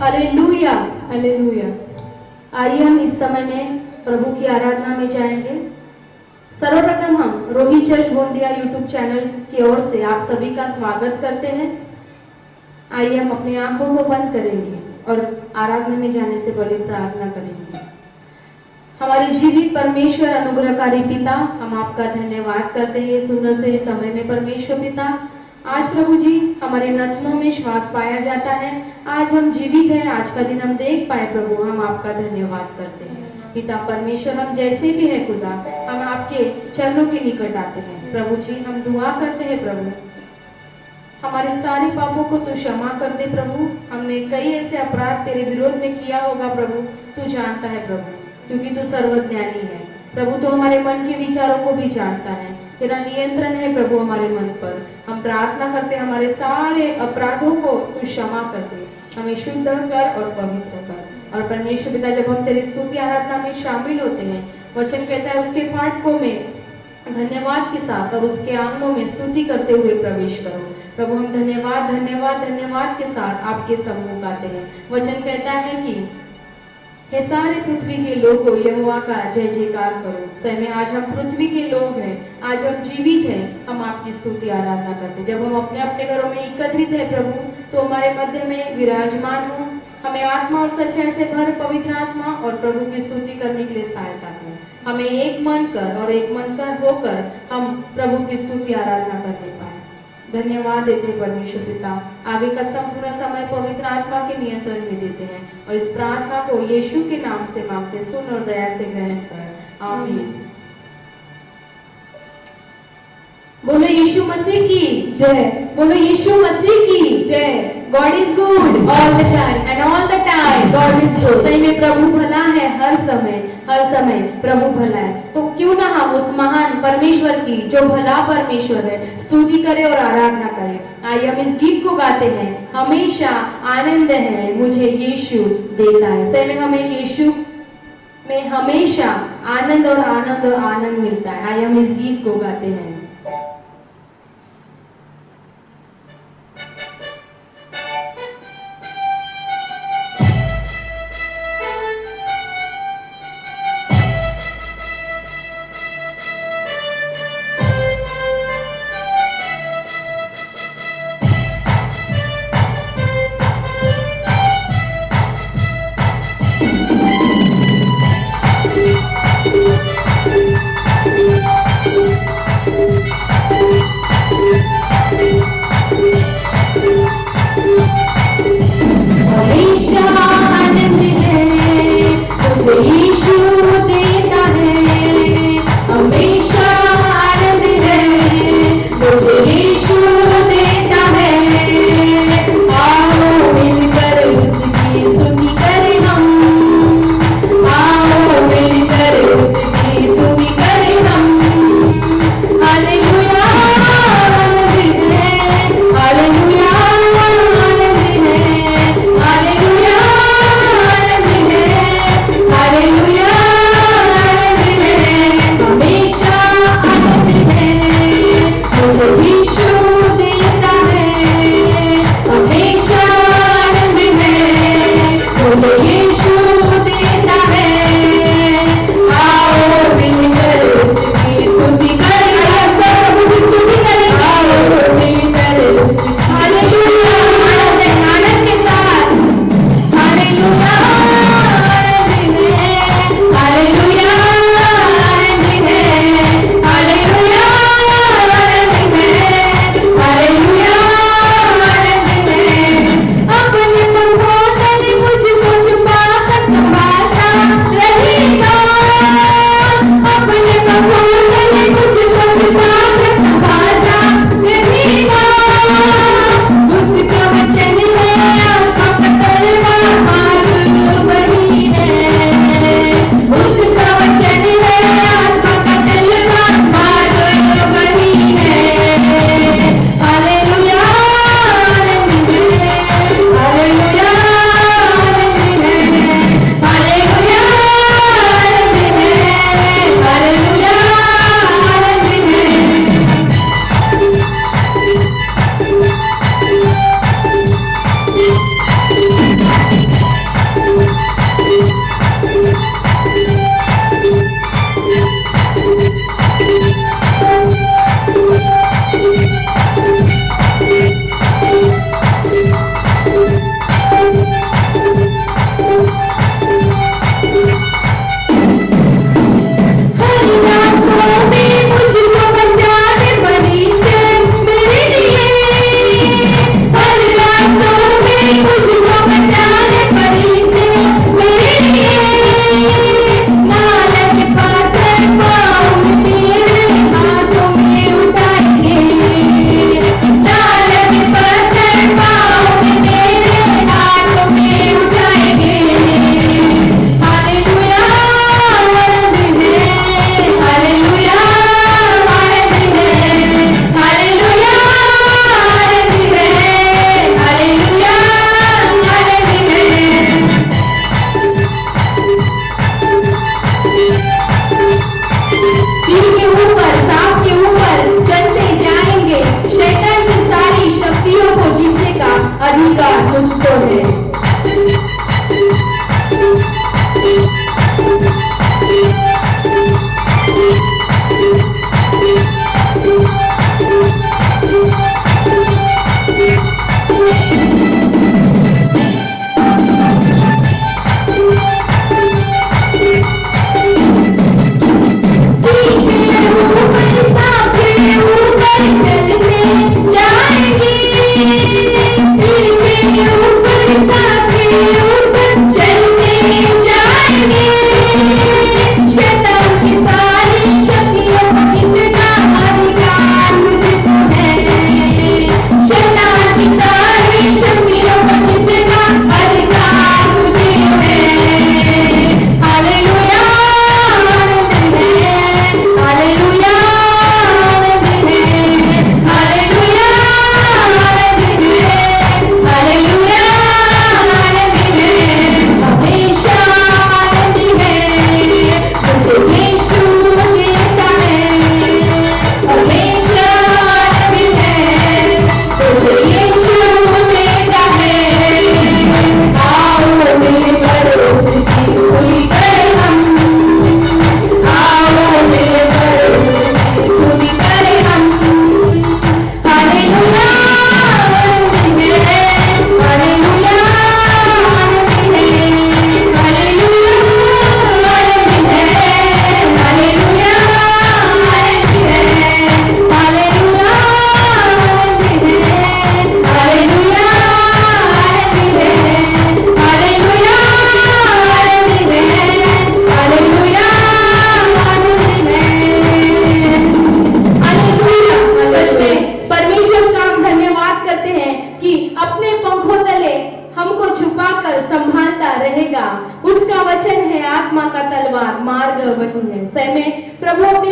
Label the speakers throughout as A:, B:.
A: Hallelujah, hallelujah. आइए हम इस समय में प्रभु की आराधना में जाएंगे। सर्वप्रथम हम रोही चर्च गोंदिया यूट्यूब चैनल की ओर से आप सभी का स्वागत करते हैं। आइए हम अपनी आंखों को बंद करेंगे और आराधना में जाने से पहले प्रार्थना करेंगे। हमारे जीवित परमेश्वर अनुग्रहकारी पिता, हम आपका धन्यवाद करते हैं सुंदर से समय में। परमेश्वर पिता, आज प्रभु जी हमारे नथनों में श्वास पाया जाता है। आज हम जीवित हैं, आज का दिन हम देख पाए प्रभु, हम आपका धन्यवाद करते हैं पिता परमेश्वर। हम जैसे भी हैं खुदा, हम आपके चरणों के निकट आते हैं प्रभु जी। हम दुआ करते हैं प्रभु, हमारे सारे पापों को तू क्षमा कर दे प्रभु। हमने कई ऐसे अपराध तेरे विरोध में किया होगा प्रभु, तू जानता है प्रभु, क्योंकि तू सर्वज्ञानी है प्रभु। तो हमारे मन के विचारों को भी जानता है, तेरा नियंत्रण है प्रभु हमारे मन पर। हम प्रार्थना करते हमारे सारे अपराधों को तू क्षमा कर दे, हमें शुद्ध कर और पवित्र कर। और परमेश्वर पिता, जब हम तेरी स्तुति आराधना में शामिल होते हैं, वचन कहता है उसके फाटकों में धन्यवाद के साथ और उसके आंगनों में स्तुति करते हुए प्रवेश करो प्रभु। हम धन्यवाद धन्यवाद धन्यवाद के साथ आपके सम्मुख आते हैं। वचन कहता है कि हे सारे पृथ्वी के लोगों, यहोवा का जय जयकार करो। सही में आज हम पृथ्वी के लोग हैं, आज हम जीवित हैं, हम आपकी स्तुति आराधना करते हैं। जब हम अपने अपने घरों में एकत्रित हैं प्रभु, तो हमारे मध्य में विराजमान हो, हमें आत्मा और सच्चाई से भर पवित्र आत्मा और प्रभु की स्तुति करने के लिए सहायता करें। हमें एक मन कर और एक मन कर होकर हम प्रभु की स्तुति आराधना करने पाए। धन्यवाद देते परमेश्वर पिता, आगे का संपूर्ण समय पवित्र आत्मा के नियंत्रण में देते हैं और इस प्रार्थना को यीशु के नाम से मांगते, सुन और दया से ग्रहण कर, आमीन। बोलो यीशु मसीह की जय, बोलो यीशु मसीह की जय। God is good all the time and all the time God is good. सही में प्रभु भला है, हर समय प्रभु भला है। तो क्यों ना हम उस महान परमेश्वर की, जो भला परमेश्वर है, स्तुति करें और आराधना करें। आइए हम इस गीत को गाते हैं, हमेशा आनंद है मुझे यीशु देता है। सही में हमें यीशु में हमेशा आनंद और आनंद और आनंद मिलता है। आइए हम इस गीत को गाते हैं।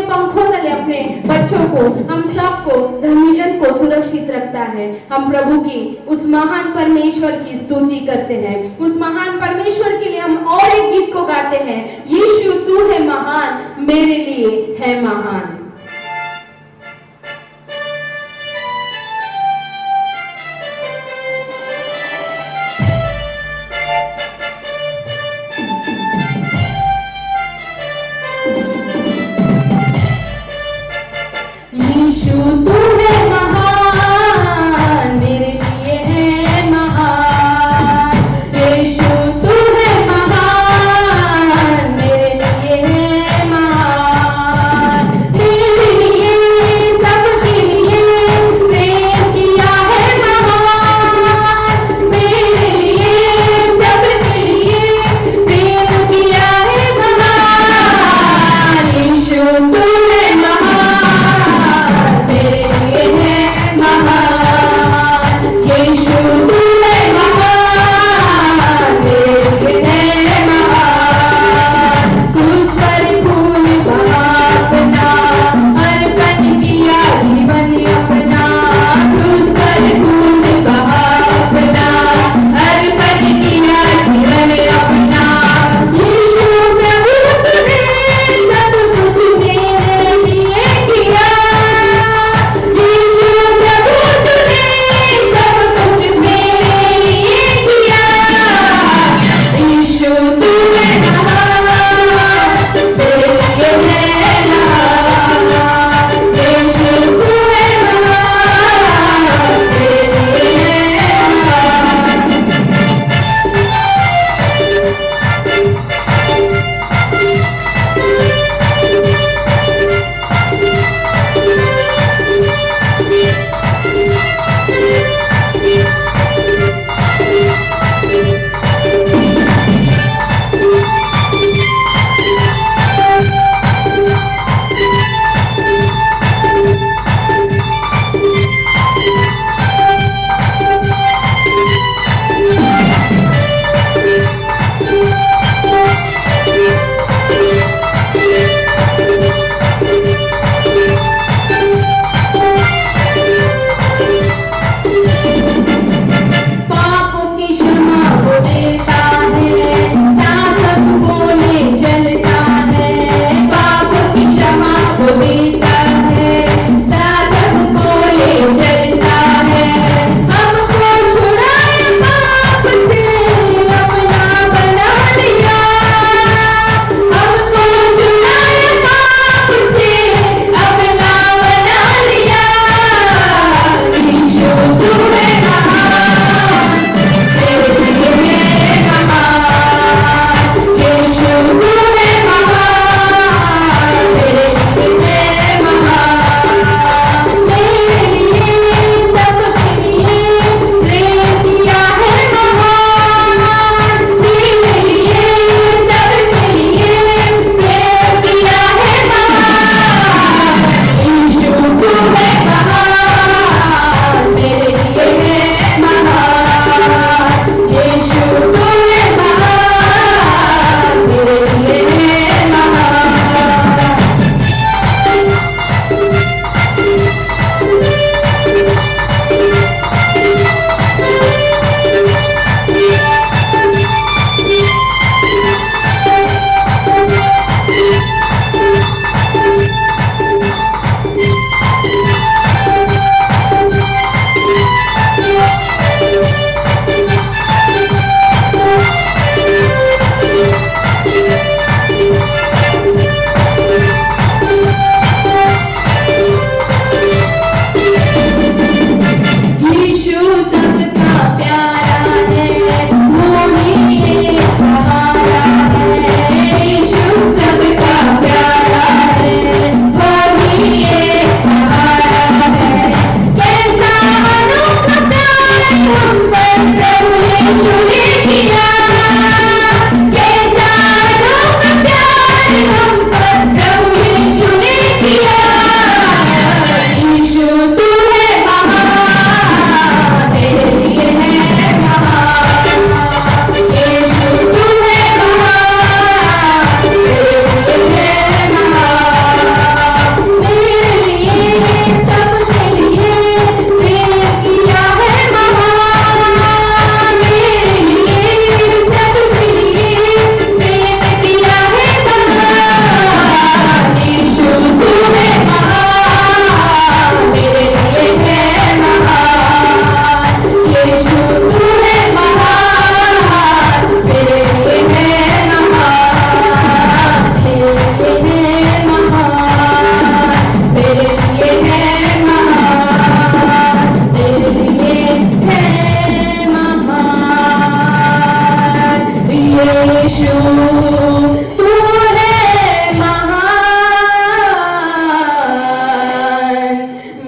A: पंखों तले अपने बच्चों को, हम सबको, धर्मीजन को सुरक्षित रखता है। हम प्रभु की उस महान परमेश्वर की स्तुति करते हैं। उस महान परमेश्वर के लिए हम और एक गीत को गाते हैं, यीशु तू है महान, मेरे लिए है महान। यीशु तू है महान, मेरे लिए है महान। यीशु तू है महान, मेरे लिए है महान।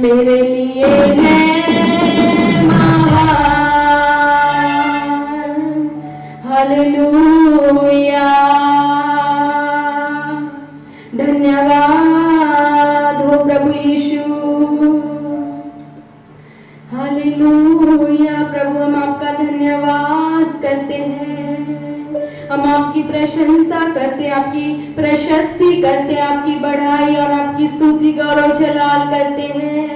A: मेरे लिए है महान। हालेलुया, धन्यवाद हो प्रभु यीशु। हालेलुया प्रभु, हम आपका धन्यवाद करते हैं, हम आपकी प्रशंसा करते हैं, आपकी प्रशस्ति करते हैं, आपकी बढ़ाई और आपकी स्तुति गौरव जलाल करते हैं।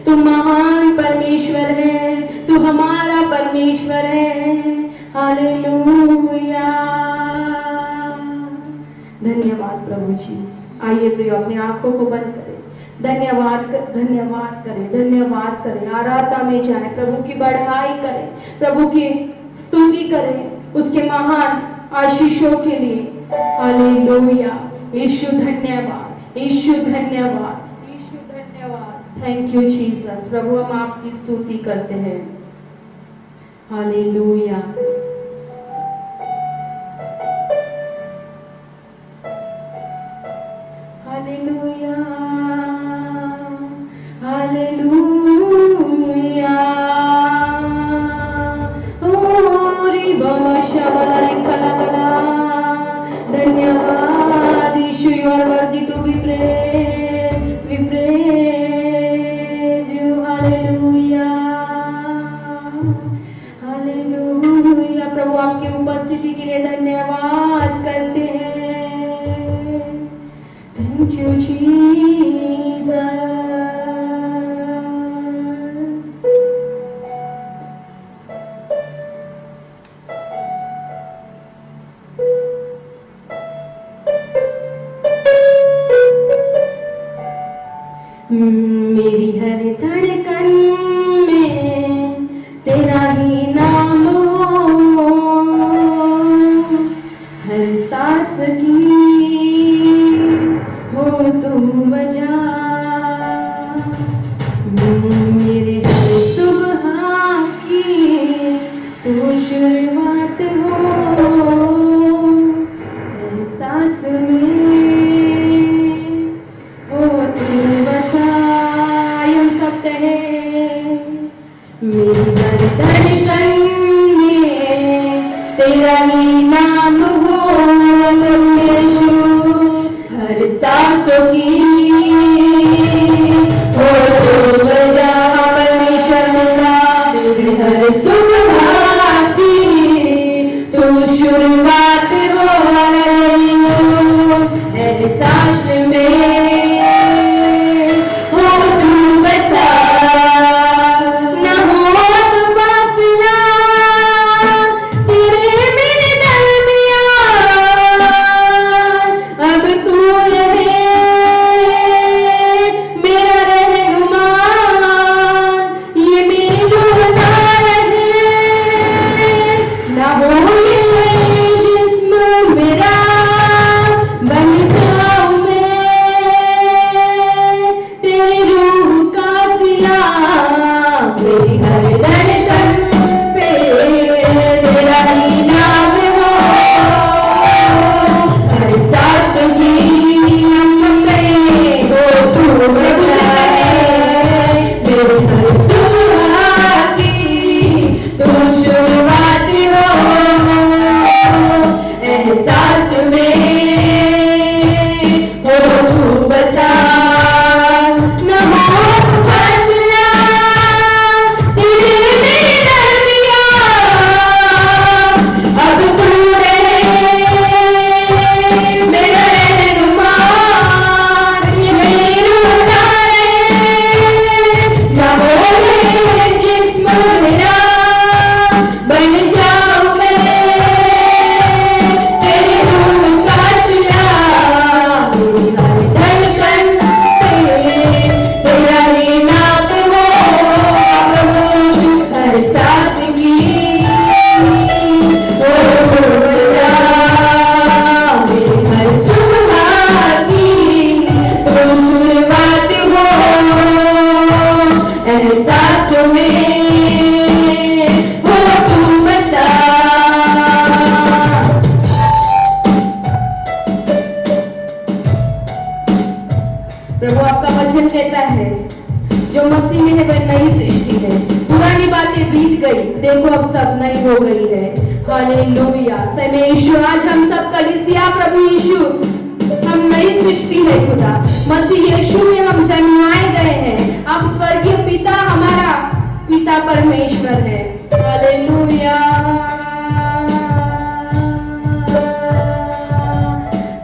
A: तू महान परमेश्वर है, तू हमारा परमेश्वर है। हालेलुया, धन्यवाद प्रभु जी। आइए प्रियो, अपनी आंखों को बंद करें, धन्यवाद करें, धन्यवाद करें, आराधना में जाए, प्रभु की बढ़ाई करें, प्रभु की स्तुति करें उसके महान आशीषों के लिए। हालेलुया, यीशु धन्यवाद, यीशु धन्यवाद, यीशु धन्यवाद। Thank you Jesus. प्रभु हम आपकी स्तुति करते हैं। Hallelujah, hallelujah, hallelujah. धन्यवाद यीशु, you are worthy to be praised, we praise you, hallelujah, hallelujah। प्रभु आपकी उपस्थिति के लिए धन्यवाद करते हैं। Thank you Jesus. मेरी हर धड़कन में तेरा ही नाम हो, हर सांस की हो तू वजह, मेरे हर सुबह की तू शुरुआत हो, हर सांस में हो तू बसा। हम सब कहे मेरी हर धड़कन में तेरा ही नाम हो, प्रभु यीशु हर सांसों की हो तू वजह, परमेश्वर का मेरी हर सुबह की तू शुरुआत हो, एहसास में हो तू बसा, न हो अब पास जो मसीह में है वह नई सृष्टि है, पुरानी बातें बीत गई, देखो अब सब नई हो गई है। हालेलुया। समय यीशु, आज हम सब कलीसिया प्रभु यीशु हम नई सृष्टि है खुदा, मसीह यीशु में हम जन्माए गए हैं। आप स्वर्गीय पिता, हमारा पिता परमेश्वर है। Hallelujah,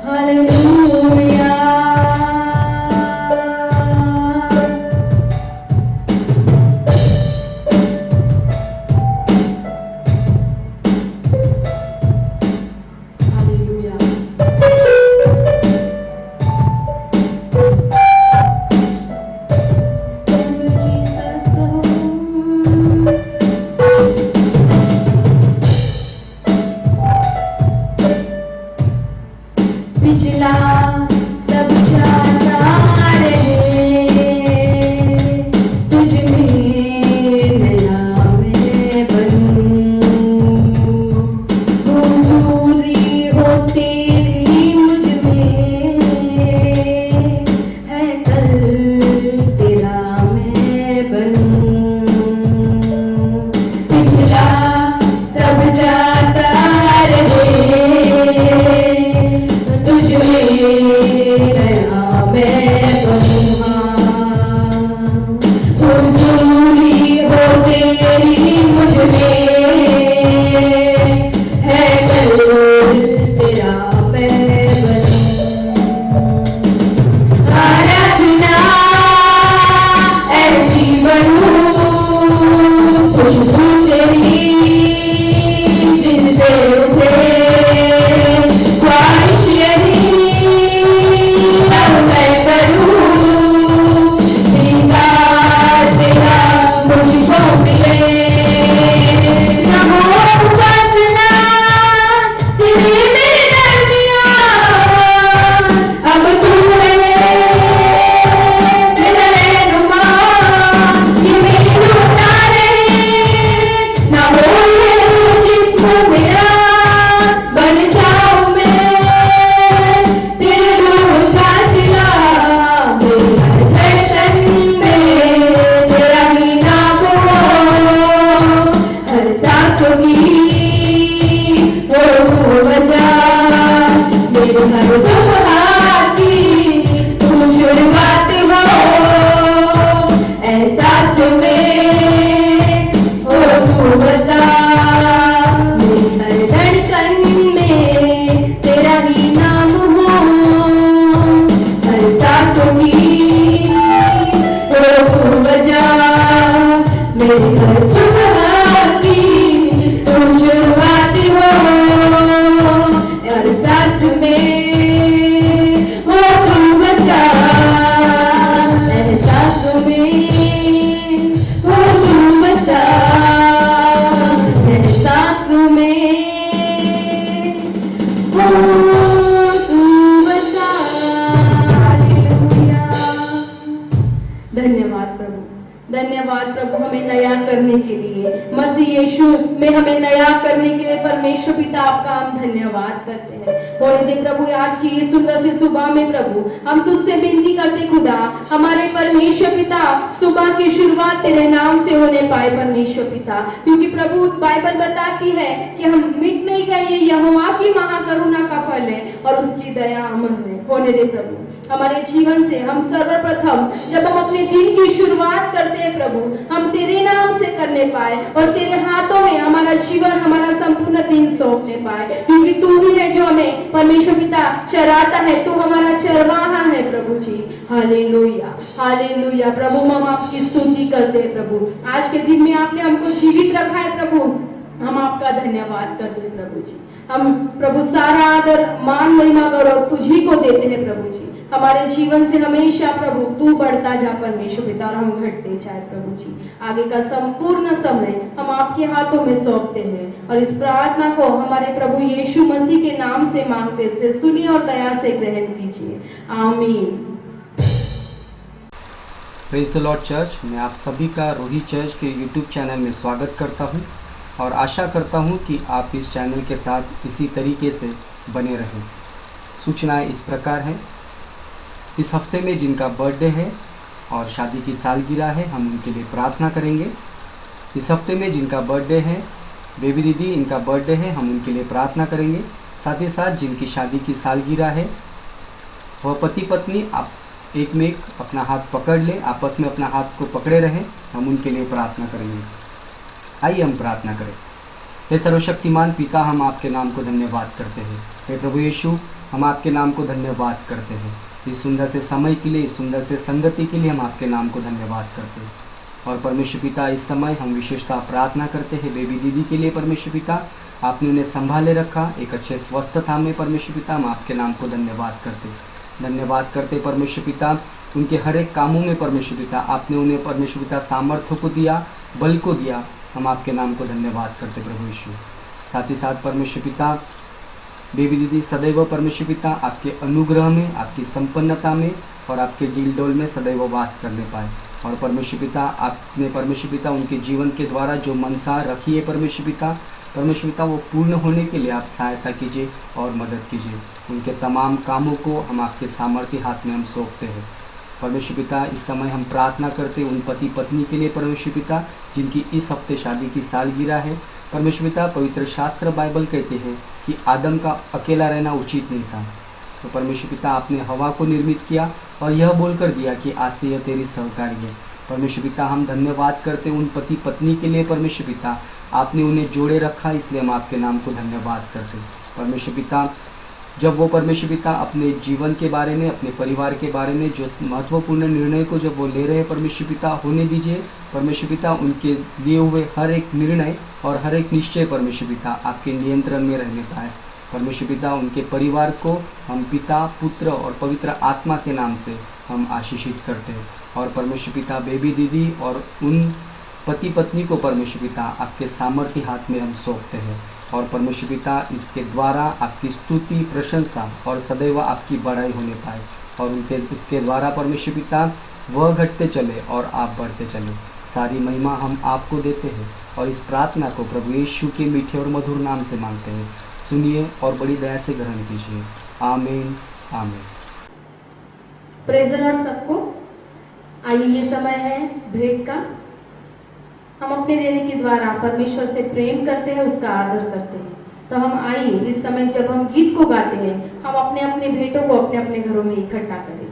A: hallelujah. पिछला सब जाता रहे, तुझ में नया मैं बनूं, हुजूरी हो तेरी मुझ में, है कल तेरा मैं बनूं। पिछला सब जाता रहे, तुझ में नया मैं बनूंगा, हुजूरी हो तेरी मुझ में, है कल तेरा मैं बनूं। आराधना ऐसी बनूं, खुशबू तेरी जिनसे उठे, ख्वाहिश यही अब मैं करूं, दीदार तेरा मुझको मिले, न हो उपासना तेरे मेरे दरमियान, अब तू है मेरा रहनुमा, ये मेरी होता रहे, न हो ये जिस्म मेरा, बन जाऊं मैं तेरे रूह का सिला, मेरी हर धड़कन में तेरा ही नाम हो, हर सांसों की वो तू वजह, मेरे हर सुबह की तू शुरुआत हो, एहसास में हो तू बसा, मेरी हर धड़कन में तेरा ही नाम हो, हर सांसों की हो तू वजह, मेरी हर सुबह की तू शुरुआत हो, हर सांस में हो तू बसा, एहसास में हो तू बसा, एहसास में हो तू बसा। हालेलुया। धन्यवाद प्रभु, धन्यवाद प्रभु हमें नया करने के लिए, मसीह यीशु में हमें नया करने के लिए परमेश्वर पिता आपका हम धन्यवाद करते हैं। होने दे प्रभु आज की ये सुंदर सी सुबह में प्रभु हम तुझसे विनती करते खुदा, हमारे परमेश्वर पिता सुबह की शुरुआत तेरे नाम से होने पाए परमेश्वर पिता, क्योंकि प्रभु बाइबल बताती है कि हम मिट नहीं गए, ये यहोवा की महाकरुणा का फल है और उसकी दया अमर है। होने दे प्रभु हमारे जीवन से हम सर्वप्रथम जब हम अपने दिन की शुरुआत करते हैं प्रभु, हम तेरे नाम से करने पाए और तेरे हाथों में हमारा जीवन, हमारा संपूर्ण दिन सौंपने पाए, क्योंकि तू ही है जो हमें परमेश्वर पिता चराता है, तू हमारा चरवाहा है प्रभु जी। Hallelujah, hallelujah. प्रभु हम आपकी स्तुति करते हैं प्रभु, आज के दिन में आपने हमको जीवित रखा है प्रभु, हम आपका धन्यवाद करते हैं प्रभु जी। हम प्रभु सारा आदर मान महिमा गौरव तुझी को देते हैं प्रभु जी। हमारे जीवन से हमेशा प्रभु तू बढ़ता जा परमेश्वर पिता और हम घटते जाए प्रभु जी। आगे का संपूर्ण समय हम आपके हाथों में सौंपते हैं और इस प्रार्थना को हमारे प्रभु यीशु मसीह के नाम से मांगते, इसलिए सुनिए और दया से ग्रहण कीजिए। आमीन।
B: प्रेज द लॉर्ड चर्च, मैं आप सभी का रोही चर्च के यूट्यूब चैनल में स्वागत करता हूं और आशा करता हूं कि आप इस चैनल के साथ इसी तरीके से बने रहें। सूचनाएं इस प्रकार हैं, इस हफ्ते में जिनका बर्थडे है और शादी की सालगिरह है, हम उनके लिए प्रार्थना करेंगे। इस हफ्ते में जिनका बर्थडे है, बेबी दीदी इनका बर्थडे है, हम उनके लिए प्रार्थना करेंगे। साथ ही साथ जिनकी शादी की सालगिरह है, वह पति पत्नी आप एक में एक अपना हाथ पकड़ ले, आपस में अपना हाथ को पकड़े रहें, हम उनके लिए प्रार्थना करेंगे। आइए हम प्रार्थना करें। हे सर्वशक्तिमान पिता, हम आपके नाम को धन्यवाद करते हैं। हे प्रभु यीशु, हम आपके नाम को धन्यवाद करते हैं। इस सुंदर से समय के लिए, इस सुंदर से संगति के लिए हम आपके नाम को धन्यवाद करते हैं। और परमेश्वर पिता, इस समय हम विशेषता प्रार्थना करते हैं बेबी दीदी के लिए। परमेश्वर पिता, आपने उन्हें संभाले रखा, एक अच्छे स्वस्थता में। परमेश्वर पिता, हम आपके नाम को धन्यवाद करते परमेश्वर पिता, उनके हर एक कामों में परमेश्वर पिता आपने उन्हें परमेश्वर पिता सामर्थ्य को दिया, बल को दिया। हम आपके नाम को धन्यवाद करते प्रभु यीशु। साथ ही साथ परमेश्वर पिता, बेबी दीदी सदैव परमेश्वर पिता आपके अनुग्रह में, आपकी संपन्नता में और आपके डील डोल में सदैव वास करने पाए। और परमेश्वर पिता, आपने परमेश्वर पिता उनके जीवन के द्वारा जो मनसा रखी है परमेश्वर पिता वो पूर्ण होने के लिए आप सहायता कीजिए और मदद कीजिए। उनके तमाम कामों को हम आपके सामर्थ्य हाथ में हम सौंपते हैं परमेश्वर पिता। इस समय हम प्रार्थना करते उन पति पत्नी के लिए परमेश्वर पिता, जिनकी इस हफ्ते शादी की सालगिरह है। परमेश्वर पिता, पवित्र शास्त्र बाइबल कहते हैं कि आदम का अकेला रहना उचित नहीं था, तो परमेश्वर पिता आपने हवा को निर्मित किया और यह बोलकर दिया कि आज से यह तेरी सहकारी है। परमेश्वर पिता, हम धन्यवाद करते उन पति पत्नी के लिए परमेश्वर पिता, आपने उन्हें जोड़े रखा, इसलिए हम आपके नाम को धन्यवाद करते परमेश्वर पिता। जब वो परमेश्वर पिता अपने जीवन के बारे में, अपने परिवार के बारे में जो महत्वपूर्ण निर्णय को जब वो ले रहे हैं परमेश्वर पिता, होने दीजिए परमेश्वर पिता। उनके लिए हुए हर एक निर्णय और हर एक निश्चय परमेश्वर पिता आपके नियंत्रण में रहने पाए परमेश्वर पिता। उनके परिवार को हम पिता, पुत्र और पवित्र आत्मा के नाम से हम आशीषित करते हैं। और परमेश्वर पिता, बेबी दीदी और उन पति पत्नी को परमेश्वर पिता आपके सामर्थ्य हाथ में हम सौंपते हैं। और परमेश्वर पिता, इसके द्वारा आपकी स्तुति, प्रशंसा और सदैव आपकी बड़ाई होने पाए। और उसके द्वारा परमेश्वर पिता वह घटते चले और आप बढ़ते चले। सारी महिमा हम आपको देते हैं और इस प्रार्थना को प्रभु यीशु के मीठे और मधुर नाम से मांगते हैं। सुनिए और बड़ी दया से ग्रहण कीजिए। आमीन आमीन।
A: प्रेज़ द लॉर्ड सबको। आइए, ये समय है भेंट का। हम अपने देने के द्वारा परमेश्वर से प्रेम करते हैं, उसका आदर करते हैं। तो हम आइए, इस समय जब हम गीत को गाते हैं, हम अपने अपने भेंटों को अपने अपने घरों में इकट्ठा करें।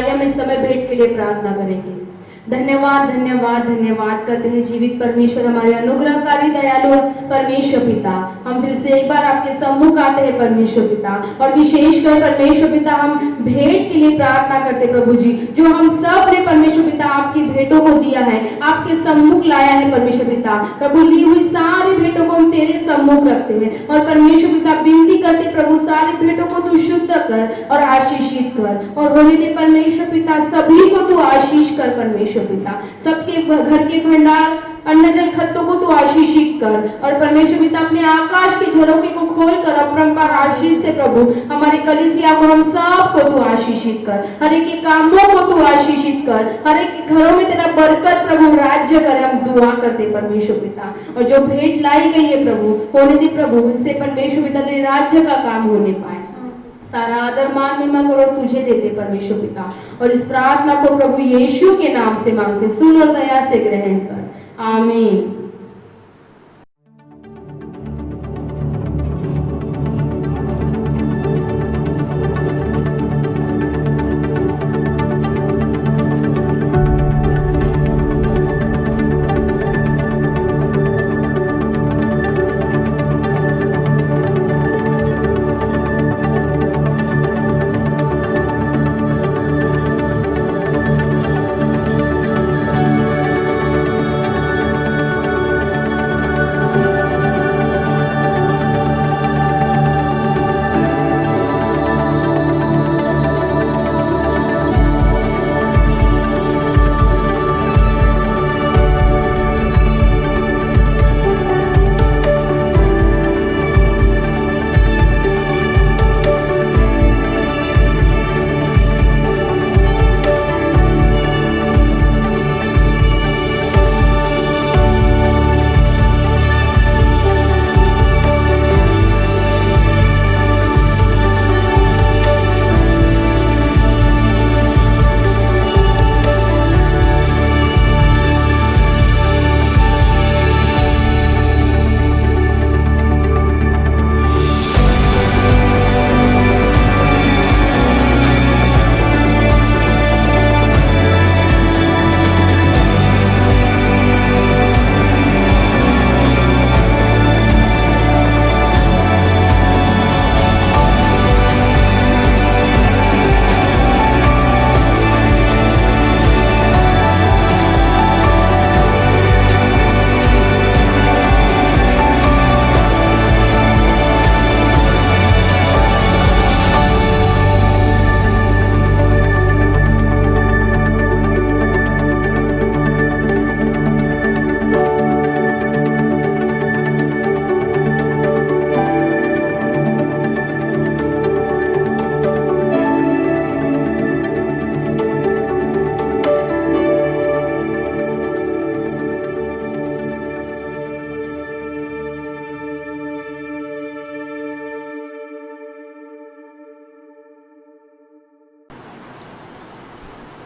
A: आइए हम इस समय भेंट के लिए प्रार्थना करेंगे। धन्यवाद धन्यवाद धन्यवाद करते हैं जीवित परमेश्वर, हमारे अनुग्रहकारी दयालु परमेश्वर पिता। हम फिर से एक बार आपके सम्मुख आते हैं परमेश्वर पिता, और विशेषकर परमेश्वर पिता हम भेंट के लिए प्रार्थना करते प्रभु जी, जो हम सब ने परमेश्वर पिता आपकी भेंटों को दिया है, आपके सम्मुख लाया है परमेश्वर पिता। प्रभु ली हुई सारी भेंटों को हम तेरे सम्मुख रखते हैं और परमेश्वर पिता विनती करते प्रभु सारी भेंटों को तू शुद्ध कर और आशीषित कर, और होने दे परमेश्वर पिता सभी को तू आशीष कर परमेश्वर पिता। सबके घर के भंडार अन्न जल खत्तों को तू आशीषित कर, और परमेश्वर पिता अपने आकाश के झरोखे को खोल कर अपरंपार आशीष से प्रभु हमारे कलीसिया को हम सब को तू आशीषित कर, हर एक के कामों को तू आशीषित कर, हर एक के घरों में तेरा बरकत प्रभु राज्य करे, हम दुआ करते परमेश्वर पिता। और जो भेंट लाई गई है प्रभु, होने दे प्रभु इससे परमेश्वर पिता तेरे राज्य का काम होने पाए। सारा आदर मान महिमा करो तुझे देते परमेश्वर पिता, और इस प्रार्थना को प्रभु यीशु के नाम से मांगते, सुन और दया से ग्रहण कर, आमीन।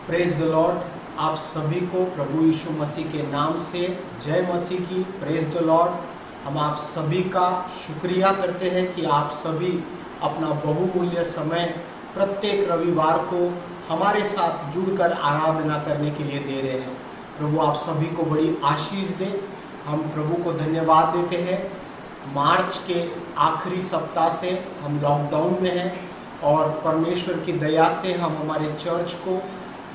C: Praise the Lord. आप सभी को प्रभु यीशु मसीह के नाम से जय मसीह की। Praise the Lord. हम आप सभी का शुक्रिया करते हैं कि आप सभी अपना बहुमूल्य समय प्रत्येक रविवार को हमारे साथ जुड़कर आराधना करने के लिए दे रहे हैं। प्रभु आप सभी को बड़ी आशीष दे। हम प्रभु को धन्यवाद देते हैं। मार्च के आखिरी सप्ताह से हम लॉकडाउन में हैं और परमेश्वर की दया से हम हमारे चर्च को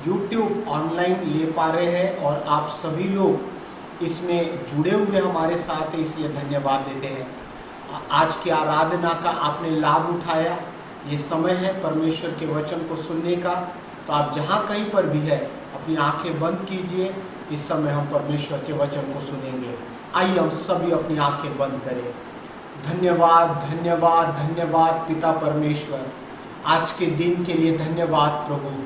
C: YouTube ऑनलाइन ले पा रहे हैं और आप सभी लोग इसमें जुड़े हुए हमारे साथ हैं, इसलिए धन्यवाद देते हैं। आज की आराधना का आपने लाभ उठाया। ये समय है परमेश्वर के वचन को सुनने का, तो आप जहाँ कहीं पर भी है अपनी आंखें बंद कीजिए। इस समय हम परमेश्वर के वचन को सुनेंगे। आइए हम सभी अपनी आंखें बंद करें। धन्यवाद धन्यवाद धन्यवाद पिता परमेश्वर, आज के दिन के लिए धन्यवाद प्रभु।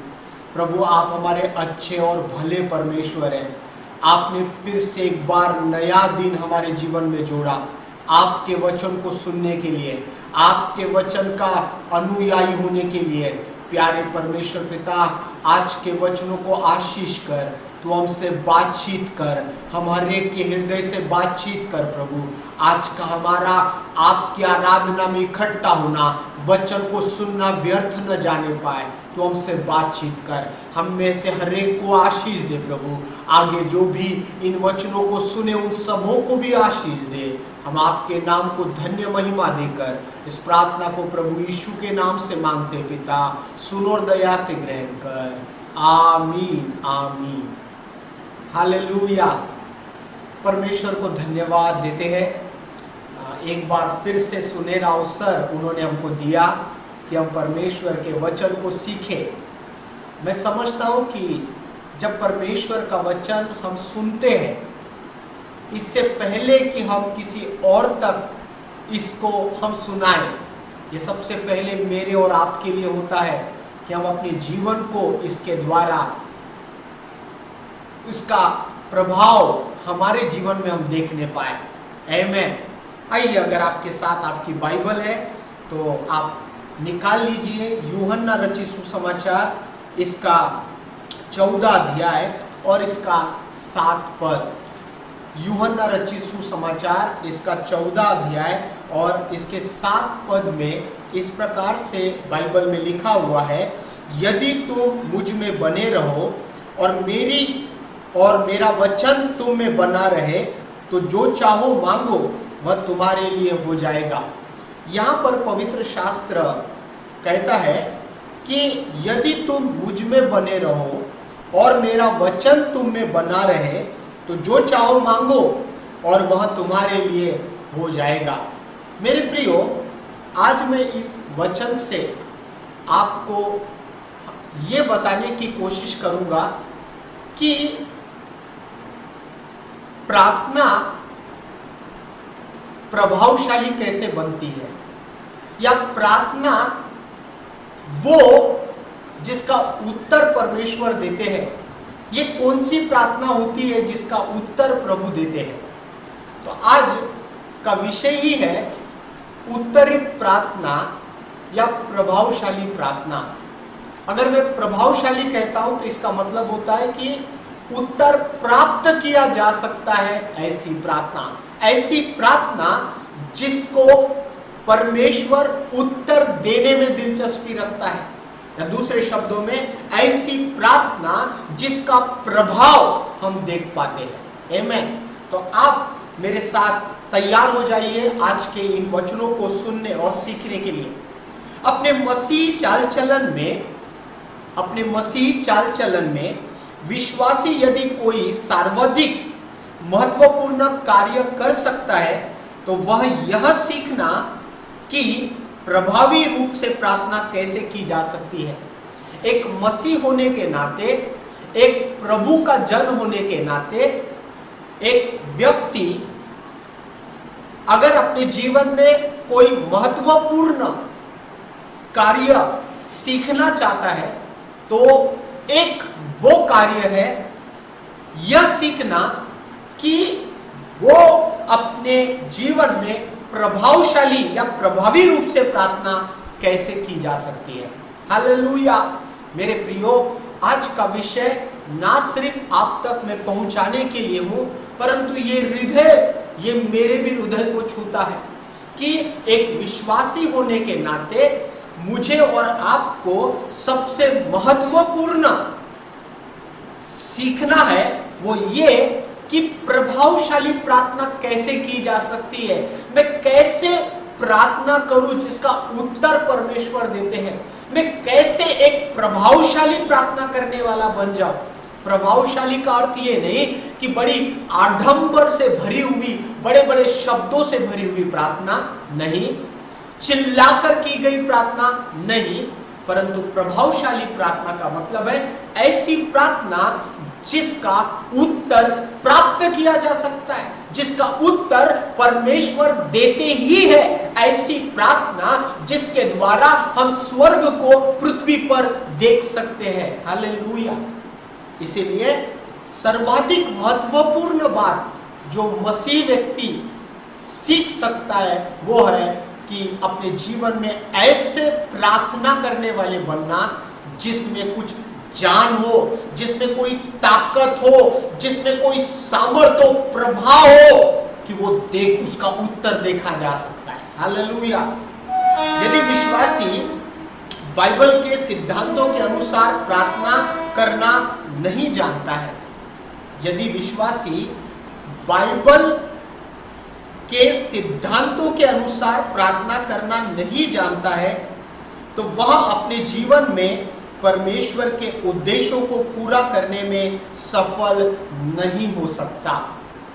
C: प्रभु आप हमारे अच्छे और भले परमेश्वर हैं। आपने फिर से एक बार नया दिन हमारे जीवन में जोड़ा आपके वचन को सुनने के लिए, आपके वचन का अनुयायी होने के लिए। प्यारे परमेश्वर पिता, आज के वचनों को आशीष कर, तू हमसे बातचीत कर, हम हर एक के हृदय से बातचीत कर प्रभु। आज का हमारा आपकी आराधना में इकट्ठा होना, वचन को सुनना व्यर्थ न जाने पाए। तो हमसे बातचीत कर, हम में से हर एक को आशीष दे प्रभु। आगे जो भी इन वचनों को सुने उन सबों को भी आशीष दे। हम आपके नाम को धन्य महिमा देकर इस प्रार्थना को प्रभु यीशु के नाम से मांगते पिता, सुन और दया से ग्रहण कर। आमीन आमीन। हालेलुया। परमेश्वर को धन्यवाद देते हैं। एक बार फिर से सुनहरा अवसर उन्होंने हमको दिया कि हम परमेश्वर के वचन को सीखें। मैं समझता हूँ कि जब परमेश्वर का वचन हम सुनते हैं, इससे पहले कि हम किसी और तक इसको हम सुनाएं, ये सबसे पहले मेरे और आपके लिए होता है कि हम अपने जीवन को इसके द्वारा, इसका प्रभाव हमारे जीवन में हम देखने पाए। आमीन। आइए, अगर आपके साथ आपकी बाइबल है तो आप निकाल लीजिए यूहन्ना रचित सुसमाचार, इसका 14 अध्याय और इसका 7 पद। यूहन्ना रचित सुसमाचार, इसका 14 अध्याय और इसके 7 पद में इस प्रकार से बाइबल में लिखा हुआ है, यदि तुम मुझ में बने रहो और मेरा वचन तुम में बना रहे, तो जो चाहो मांगो वह तुम्हारे लिए हो जाएगा। यहाँ पर पवित्र शास्त्र कहता है कि यदि तुम मुझ में बने रहो और मेरा वचन तुम में बना रहे, तो जो चाहो मांगो और वह तुम्हारे लिए हो जाएगा। मेरे प्रियो, आज मैं इस वचन से आपको ये बताने की कोशिश करूंगा कि प्रार्थना प्रभावशाली कैसे बनती है, या प्रार्थना वो जिसका उत्तर परमेश्वर देते हैं, ये कौन सी प्रार्थना होती है जिसका उत्तर प्रभु देते हैं। तो आज का विषय ही है उत्तरित प्रार्थना या प्रभावशाली प्रार्थना। अगर मैं प्रभावशाली कहता हूं तो इसका मतलब होता है कि उत्तर प्राप्त किया जा सकता है, ऐसी प्रार्थना जिसको परमेश्वर उत्तर देने में दिलचस्पी रखता है, या दूसरे शब्दों में ऐसी प्रार्थना जिसका प्रभाव हम देख पाते हैं। आमीन। तो आप मेरे साथ तैयार हो जाइए आज के इन वचनों को सुनने और सीखने के लिए। अपने मसीह चाल चलन में विश्वासी यदि कोई सर्वाधिक महत्वपूर्ण कार्य कर सकता है तो वह यह सीखना कि प्रभावी रूप से प्रार्थना कैसे की जा सकती है। एक मसीह होने के नाते, एक प्रभु का जन होने के नाते, एक व्यक्ति अगर अपने जीवन में कोई महत्वपूर्ण कार्य सीखना चाहता है तो एक वो कार्य है यह सीखना कि वो अपने जीवन में प्रभावशाली या प्रभावी रूप से प्रार्थना कैसे की जा सकती है। हालेलुया। मेरे प्रियो, आज का विषय ना सिर्फ आप तक मैं पहुंचाने के लिए हूं, परंतु ये मेरे भी हृदय को छूता है कि एक विश्वासी होने के नाते मुझे और आपको सबसे महत्वपूर्ण सीखना है वो ये कि प्रभावशाली प्रार्थना कैसे की जा सकती है। मैं कैसे प्रार्थना करूं जिसका उत्तर परमेश्वर देते हैं। मैं कैसे एक प्रभावशाली प्रार्थना करने वाला बन जाऊं। प्रभावशाली का अर्थ ये नहीं कि बड़ी आडंबर से भरी हुई, बड़े बड़े शब्दों से भरी हुई प्रार्थना नहीं, चिल्लाकर की गई प्रार्थना नहीं, परंतु प्रभावशाली प्रार्थना का मतलब है ऐसी प्रार्थना जिसका उत्तर प्राप्त किया जा सकता है, जिसका उत्तर परमेश्वर देते ही है। ऐसी प्रार्थना जिसके द्वारा हम स्वर्ग को पृथ्वी पर देख सकते हैं। हालेलुया। इसीलिए सर्वाधिक महत्वपूर्ण बात जो मसीह व्यक्ति सीख सकता है वो है कि अपने जीवन में ऐसे प्रार्थना करने वाले बनना जिसमें कुछ जान हो, जिसमें कोई ताकत हो, जिसमें कोई सामर्थ्य हो, प्रभाव हो कि वो उसका उत्तर देखा जा सकता है। हालेलुया। यदि विश्वासी बाइबल के सिद्धांतों के अनुसार प्रार्थना करना नहीं जानता है, यदि विश्वासी बाइबल के सिद्धांतों के अनुसार प्रार्थना करना नहीं जानता है, तो वह अपने जीवन में परमेश्वर के उद्देश्यों को पूरा करने में सफल नहीं हो सकता।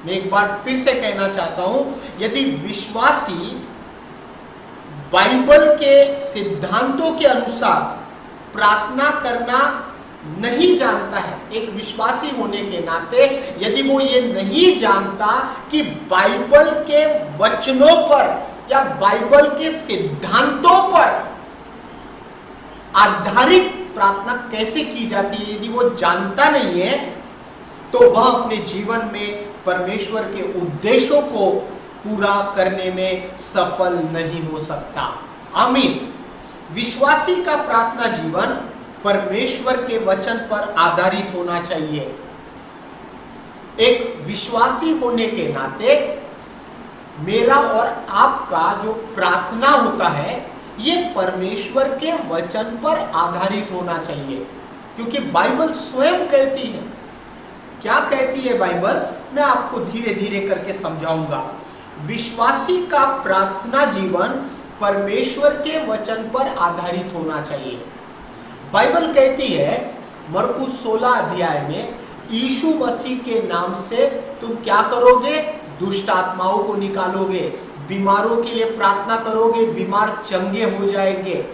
C: मैं एक बार फिर से कहना चाहता हूं, यदि विश्वासी बाइबल के सिद्धांतों के अनुसार प्रार्थना करना नहीं जानता है, एक विश्वासी होने के नाते यदि वो ये नहीं जानता कि बाइबल के वचनों पर या बाइबल के सिद्धांतों पर आधारित प्रार्थना कैसे की जाती है, यदि वो जानता नहीं है, तो वह अपने जीवन में परमेश्वर के उद्देश्यों को पूरा करने में सफल नहीं हो सकता। आमीन। विश्वासी का प्रार्थना जीवन परमेश्वर के वचन पर आधारित होना चाहिए। एक विश्वासी होने के नाते मेरा और आपका जो प्रार्थना होता है, ये परमेश्वर के वचन पर आधारित होना चाहिए, क्योंकि बाइबल स्वयं कहती है। क्या कहती है बाइबल? मैं आपको धीरे धीरे करके समझाऊंगा। विश्वासी का प्रार्थना जीवन परमेश्वर के वचन पर आधारित होना चाहिए। बाइबल कहती है मरकुस 16 अध्याय में, यीशु मसीह के नाम से तुम क्या करोगे? दुष्ट आत्माओं को निकालोगे, बीमारों के लिए प्रार्थना करोगे, बीमार चंगे हो जाएंगे।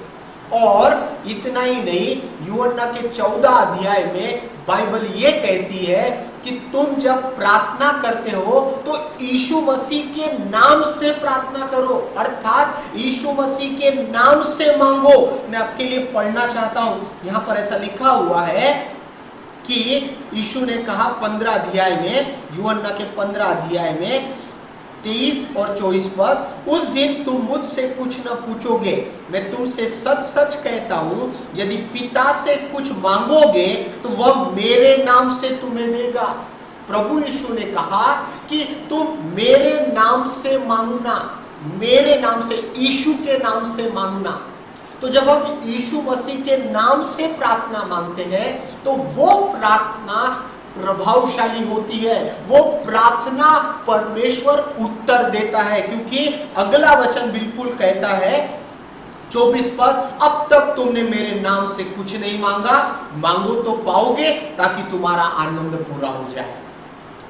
C: और इतना ही नहीं, यूहन्ना के 14 अध्याय में बाइबल ये कहती है कि तुम जब प्रार्थना करते हो तो यीशु मसीह के नाम से प्रार्थना करो, अर्थात यीशु मसीह के नाम से मांगो। मैं आपके लिए पढ़ना चाहता हूं, यहां पर ऐसा लिखा हुआ है कि यीशु ने कहा 15 अध्याय में, यूहन्ना के 15 अध्याय में 23 और 24 पद, उस दिन तुम मुझसे कुछ न पूछोगे, मैं तुमसे सच सच कहता हूं, यदि पिता से कुछ मांगोगे तो वह मेरे नाम से तुम्हें देगा। प्रभु यीशु ने कहा कि तुम मेरे नाम से मांगना, मेरे नाम से, यीशु के नाम से मांगना। तो जब हम यीशु मसीह के नाम से प्रार्थना मांगते हैं तो वो प्रार्थना प्रभावशाली होती है, वो प्रार्थना परमेश्वर उत्तर देता है, क्योंकि अगला वचन बिल्कुल कहता है 24 पद, अब तक तुमने मेरे नाम से कुछ नहीं मांगा, मांगो तो पाओगे ताकि तुम्हारा आनंद पूरा हो जाए।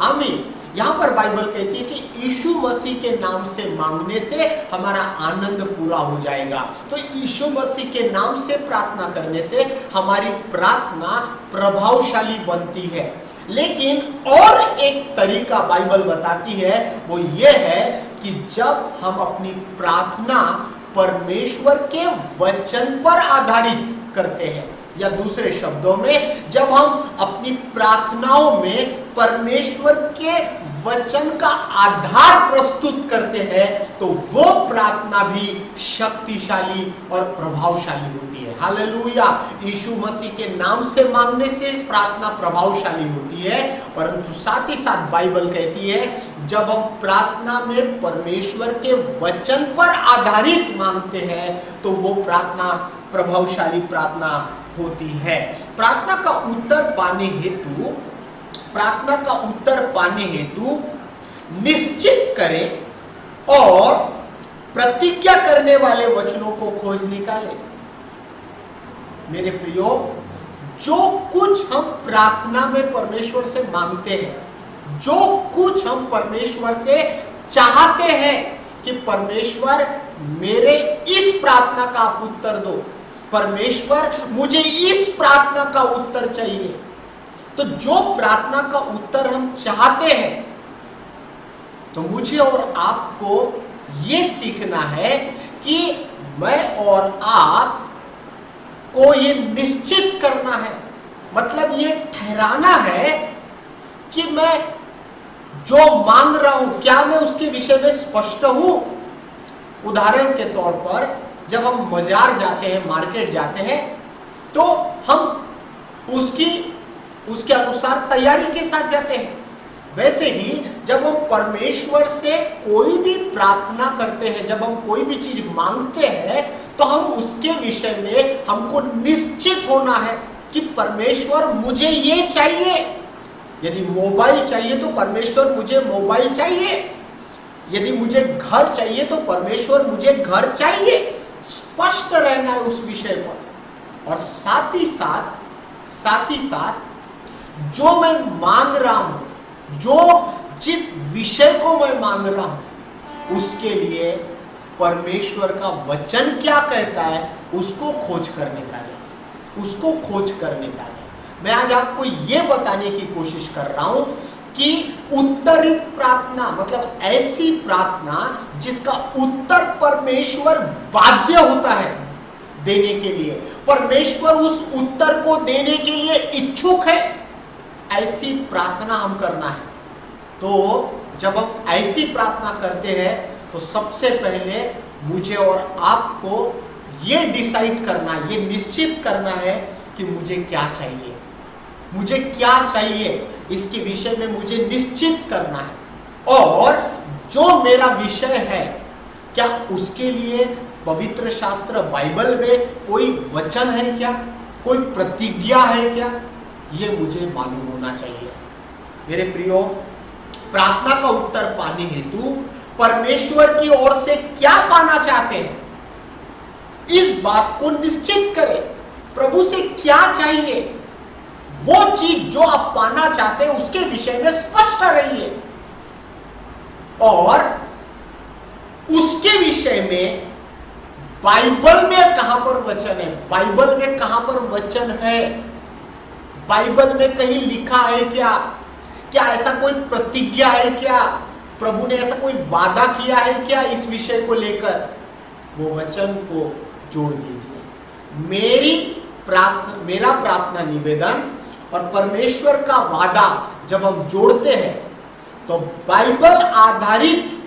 C: आमीन। यहां पर बाइबल कहती है कि यीशु मसीह के नाम से मांगने से हमारा आनंद पूरा हो जाएगा। तो यीशु मसीह के नाम से प्रार्थना करने से हमारी प्रार्थना प्रभावशाली बनती है। लेकिन और एक तरीका बाइबल बताती है, वो ये है कि जब हम अपनी प्रार्थना परमेश्वर के वचन पर आधारित करते हैं, या दूसरे शब्दों में जब हम अपनी प्रार्थनाओं में परमेश्वर के वचन का आधार प्रस्तुत करते हैं, तो वो प्रार्थना भी शक्तिशाली और प्रभावशाली होती है। हालेलुया। यीशु मसीह के नाम से मांगने से प्रार्थना प्रभावशाली होती है, परंतु साथ ही साथ बाइबल कहती है जब हम प्रार्थना में परमेश्वर के वचन पर आधारित मांगते हैं तो वो प्रार्थना प्रभावशाली प्रार्थना होती है। प्रार्थना का उत्तर पाने हेतु निश्चित करें और प्रतिज्ञा करने वाले वचनों को खोज निकालें। मेरे प्रियो, जो कुछ हम प्रार्थना में परमेश्वर से मांगते हैं, जो कुछ हम परमेश्वर से चाहते हैं कि परमेश्वर मेरे इस प्रार्थना का आप उत्तर दो, परमेश्वर मुझे इस प्रार्थना का उत्तर चाहिए, तो जो प्रार्थना का उत्तर हम चाहते हैं, तो मुझे और आपको ये सीखना है कि मैं और आप को ये निश्चित करना है, मतलब ये ठहराना है कि मैं जो मांग रहा हूं क्या मैं उसके विषय में स्पष्ट हूं। उदाहरण के तौर पर जब हम बाजार जाते हैं, मार्केट जाते हैं, तो हम उसके अनुसार तैयारी के साथ जाते हैं। वैसे ही जब हम परमेश्वर से कोई भी प्रार्थना करते हैं, जब हम कोई भी चीज मांगते हैं, तो हम उसके विषय में हमको निश्चित होना है कि परमेश्वर मुझे ये चाहिए। यदि मोबाइल चाहिए तो परमेश्वर मुझे मोबाइल चाहिए, यदि मुझे घर चाहिए तो परमेश्वर मुझे घर चाहिए। स्पष्ट रहना है उस विषय पर। और साथ ही साथ जो मैं मांग रहा हूं, जिस विषय को मैं मांग रहा हूं, उसके लिए परमेश्वर का वचन क्या कहता है उसको खोज करने का है। मैं आज आपको यह बताने की कोशिश कर रहा हूं कि उत्तरित प्रार्थना मतलब ऐसी प्रार्थना जिसका उत्तर परमेश्वर बाध्य होता है देने के लिए, परमेश्वर उस उत्तर को देने के लिए इच्छुक है, ऐसी प्रार्थना हम करना है। तो जब हम ऐसी प्रार्थना करते हैं तो सबसे पहले मुझे और आपको ये डिसाइड करना, ये निश्चित करना है कि मुझे क्या चाहिए, इसके विषय में मुझे निश्चित करना है। और जो मेरा विषय है, क्या उसके लिए पवित्र शास्त्र बाइबल में कोई वचन है क्या, कोई प्रतिज्ञा है क्या, ये मुझे मालूम होना चाहिए। मेरे प्रियो, प्रार्थना का उत्तर पाने हेतु परमेश्वर की ओर से क्या पाना चाहते हैं, इस बात को निश्चित करें। प्रभु से क्या चाहिए, वो चीज जो आप पाना चाहते हैं उसके विषय में स्पष्ट रहिए। और उसके विषय में बाइबल में कहां पर वचन है, बाइबल में कहां पर वचन है, बाइबल में कहीं लिखा है क्या ऐसा कोई प्रतिज्ञा है क्या, प्रभु ने ऐसा कोई वादा किया है क्या इस विषय को लेकर, वो वचन को जोड़ दीजिए। मेरा प्रार्थना निवेदन और परमेश्वर का वादा जब हम जोड़ते हैं तो बाइबल आधारित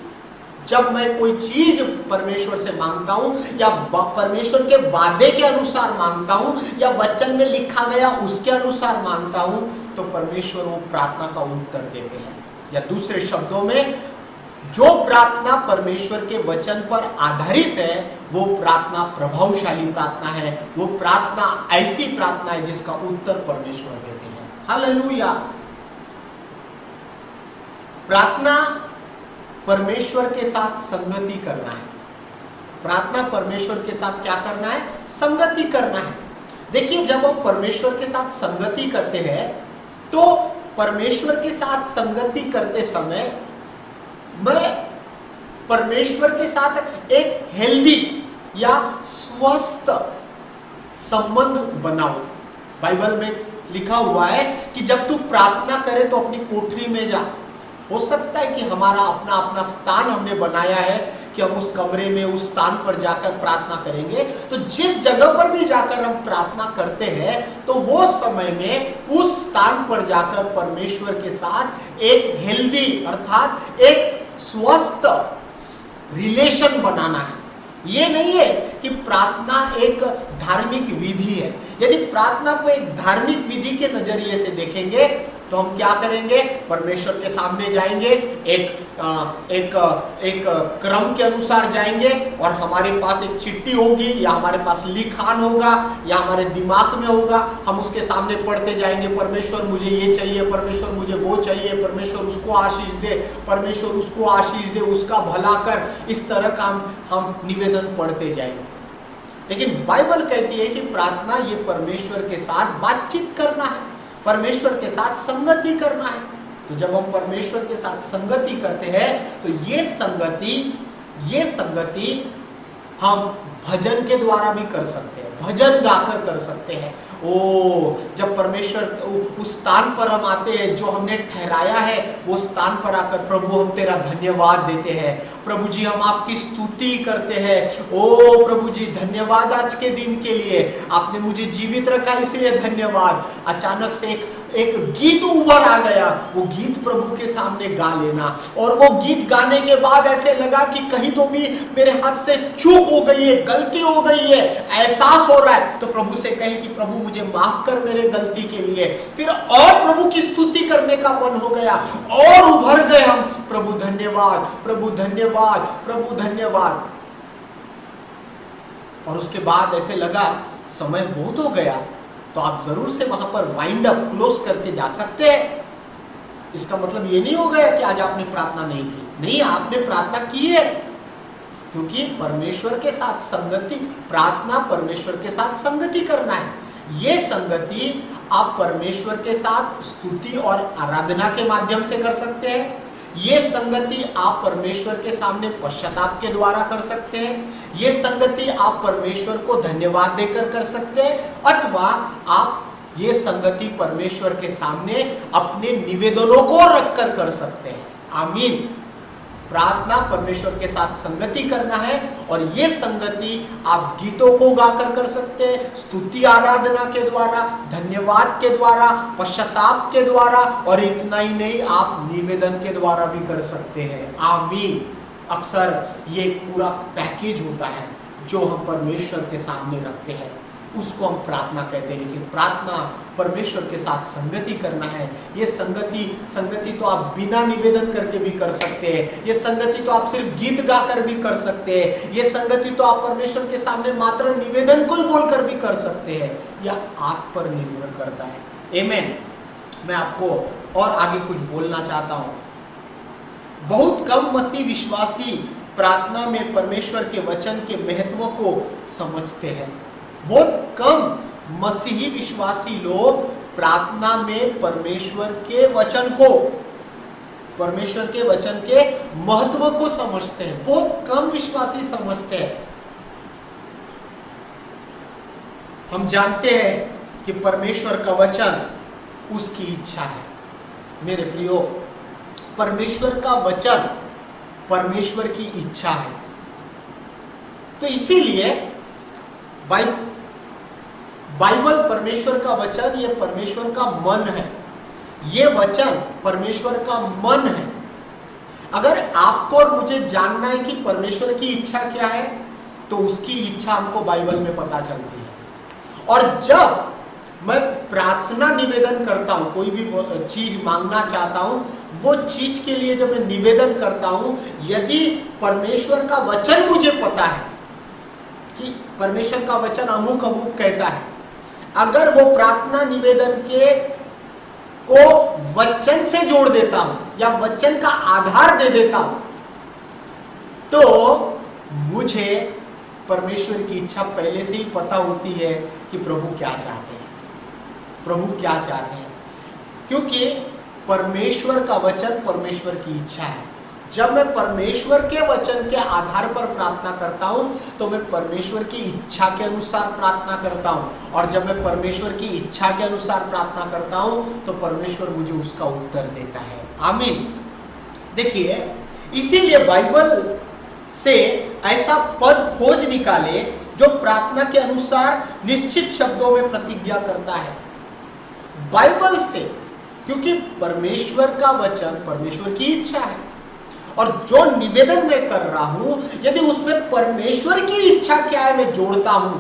C: जब मैं कोई चीज परमेश्वर से मांगता हूं या परमेश्वर के वादे के अनुसार मांगता हूं या वचन में लिखा गया उसके अनुसार मांगता हूं, तो परमेश्वर वो प्रार्थना का उत्तर देते हैं। या दूसरे शब्दों में, जो प्रार्थना परमेश्वर के वचन पर आधारित है वो प्रार्थना प्रभावशाली प्रार्थना है, वो प्रार्थना ऐसी प्रार्थना है जिसका उत्तर परमेश्वर देते हैं। हालेलुया। प्रार्थना परमेश्वर के साथ संगति करना है। प्रार्थना परमेश्वर के साथ क्या करना है, संगति करना है। देखिए, जब हम परमेश्वर के साथ संगति करते हैं तो परमेश्वर के साथ संगति करते समय मैं परमेश्वर के साथ एक हेल्दी या स्वस्थ संबंध बनाऊं। बाइबल में लिखा हुआ है कि जब तू प्रार्थना करे तो अपनी कोठरी में जा। हो सकता है कि हमारा अपना अपना स्थान हमने बनाया है कि हम उस कमरे में उस स्थान पर जाकर प्रार्थना करेंगे। तो जिस जगह पर भी जाकर हम प्रार्थना करते हैं तो वो समय में उस स्थान पर जाकर परमेश्वर के साथ एक हेल्दी अर्थात एक स्वस्थ रिलेशन बनाना है। ये नहीं है कि प्रार्थना एक धार्मिक विधि है। यदि प्रार्थना को एक धार्मिक विधि के नजरिए से देखेंगे तो हम क्या करेंगे, परमेश्वर के सामने जाएंगे, एक क्रम के अनुसार जाएंगे और हमारे पास एक चिट्ठी होगी या हमारे पास लिखान होगा या हमारे दिमाग में होगा, हम उसके सामने पढ़ते जाएंगे, परमेश्वर मुझे ये चाहिए, परमेश्वर मुझे वो चाहिए, परमेश्वर उसको आशीष दे, परमेश्वर उसको आशीष दे, उसका भला कर। इस तरह का हम निवेदन पढ़ते जाएंगे। लेकिन बाइबल कहती है कि प्रार्थना ये परमेश्वर के साथ बातचीत करना है, परमेश्वर के साथ संगति करना है। तो जब हम परमेश्वर के साथ संगति करते हैं तो ये संगति हम भजन के द्वारा भी कर सकते हैं, भजन गाकर कर सकते हैं। जब परमेश्वर उस स्थान पर हम आते हैं जो हमने ठहराया है, वो स्थान पर आकर प्रभु हम तेरा धन्यवाद देते हैं, प्रभु जी हम आपकी स्तुति करते हैं। प्रभु जी धन्यवाद आज के दिन के लिए, आपने मुझे जीवित रखा इसलिए धन्यवाद। अचानक से एक गीत उभर आ गया, वो गीत प्रभु के सामने गा लेना। और वो गीत गाने के बाद ऐसे लगा कि कहीं तो भी मेरे हाथ से चूक हो गई है, गलती हो गई है, एहसास हो रहा है, तो प्रभु से कहें कि प्रभु मुझे माफ कर मेरे गलती के लिए। फिर और प्रभु की स्तुति करने का मन हो गया और उभर गए हम, प्रभु धन्यवाद, प्रभु धन्यवाद, प्रभु धन्यवाद। और उसके बाद ऐसे लगा समय बहुत हो गया, तो आप जरूर से वहां पर वाइंड अप क्लोज करके जा सकते हैं। इसका मतलब ये नहीं हो गया कि आज आपने प्रार्थना नहीं की, नहीं, आपने प्रार्थना की है, क्योंकि परमेश्वर के साथ संगति, प्रार्थना परमेश्वर के साथ संगति करना है। ये संगति आप परमेश्वर के साथ स्तुति और आराधना के माध्यम से कर सकते हैं। ये संगति आप परमेश्वर के सामने पश्चाताप के द्वारा कर सकते हैं। ये संगति आप परमेश्वर को धन्यवाद देकर कर सकते हैं, अथवा आप ये संगति परमेश्वर के सामने अपने निवेदनों को रखकर कर सकते हैं। आमीन। प्रार्थना परमेश्वर के साथ संगति करना है, और ये संगति आप गीतों को गाकर कर सकते हैं, स्तुति आराधना के द्वारा, धन्यवाद के द्वारा, पश्चाताप के द्वारा, और इतना ही नहीं, आप निवेदन के द्वारा भी कर सकते हैं। आमीन। अक्सर ये पूरा पैकेज होता है जो हम परमेश्वर के सामने रखते हैं, उसको हम प्रार्थना कहते हैं। लेकिन प्रार्थना परमेश्वर के साथ संगति करना है। ये संगति तो आप बिना निवेदन करके भी कर सकते हैं। ये संगति तो आप सिर्फ गीत गाकर भी कर सकते हैं। ये संगति तो आप परमेश्वर के सामने मात्र निवेदन को ही बोलकर भी कर सकते हैं। यह आप पर निर्भर करता है। आमीन। मैं आपको और आगे कुछ बोलना चाहता हूं। बहुत कम मसीह विश्वासी प्रार्थना में परमेश्वर के वचन के महत्व को समझते हैं। बहुत कम मसीही विश्वासी लोग प्रार्थना में परमेश्वर के वचन को, परमेश्वर के वचन के महत्व को समझते हैं। बहुत कम विश्वासी समझते हैं। हम जानते हैं कि परमेश्वर का वचन उसकी इच्छा है। मेरे प्रियो, परमेश्वर का वचन परमेश्वर की इच्छा है। तो इसीलिए बाइबल परमेश्वर का वचन, ये परमेश्वर का मन है। ये वचन परमेश्वर का मन है। अगर आपको और मुझे जानना है कि परमेश्वर की इच्छा क्या है, तो उसकी इच्छा हमको बाइबल में पता चलती है। और जब मैं प्रार्थना निवेदन करता हूं, कोई भी चीज मांगना चाहता हूं, वो चीज के लिए जब मैं निवेदन करता हूं, यदि परमेश्वर का वचन मुझे पता है कि परमेश्वर का वचन अमुक अमुक कहता है, अगर वो प्रार्थना निवेदन को वचन से जोड़ देता हूं या वचन का आधार दे देता हूं, तो मुझे परमेश्वर की इच्छा पहले से ही पता होती है कि प्रभु क्या चाहते हैं, प्रभु क्या चाहते हैं। क्योंकि परमेश्वर का वचन परमेश्वर की इच्छा है। जब मैं परमेश्वर के वचन के आधार पर प्रार्थना करता हूं, तो मैं परमेश्वर की इच्छा के अनुसार प्रार्थना करता हूं। और जब मैं परमेश्वर की इच्छा के अनुसार प्रार्थना करता हूं, तो परमेश्वर मुझे उसका उत्तर देता है। आमीन। देखिए, इसीलिए बाइबल से ऐसा पद खोज निकाले जो प्रार्थना के अनुसार निश्चित शब्दों में प्रतिज्ञा करता है। बाइबल से, क्योंकि परमेश्वर का वचन परमेश्वर की इच्छा है, और जो निवेदन मैं कर रहा हूं, यदि उसमें परमेश्वर की इच्छा क्या है मैं जोड़ता हूं,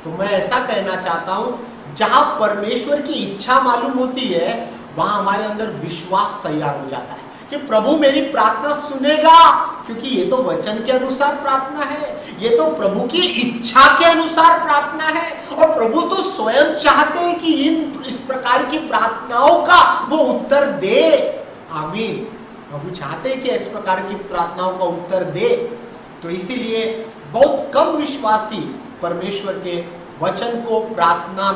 C: तो मैं ऐसा कहना चाहता हूं, जहां परमेश्वर की इच्छा मालूम होती है, वहां हमारे अंदर विश्वास तैयार हो जाता है कि प्रभु मेरी प्रार्थना सुनेगा, क्योंकि ये तो वचन के अनुसार प्रार्थना है, ये तो प्रभु की इच्छा के अनुसार प्रार्थना है। और प्रभु तो स्वयं चाहते हैं कि इस प्रकार की प्रार्थनाओं का वो उत्तर दे। आमीन। प्रभु चाहते हैं कि इस प्रकार की प्रार्थनाओं का उत्तर दे। तो इसीलिए बहुत कम विश्वासी परमेश्वर के वचन को प्रार्थना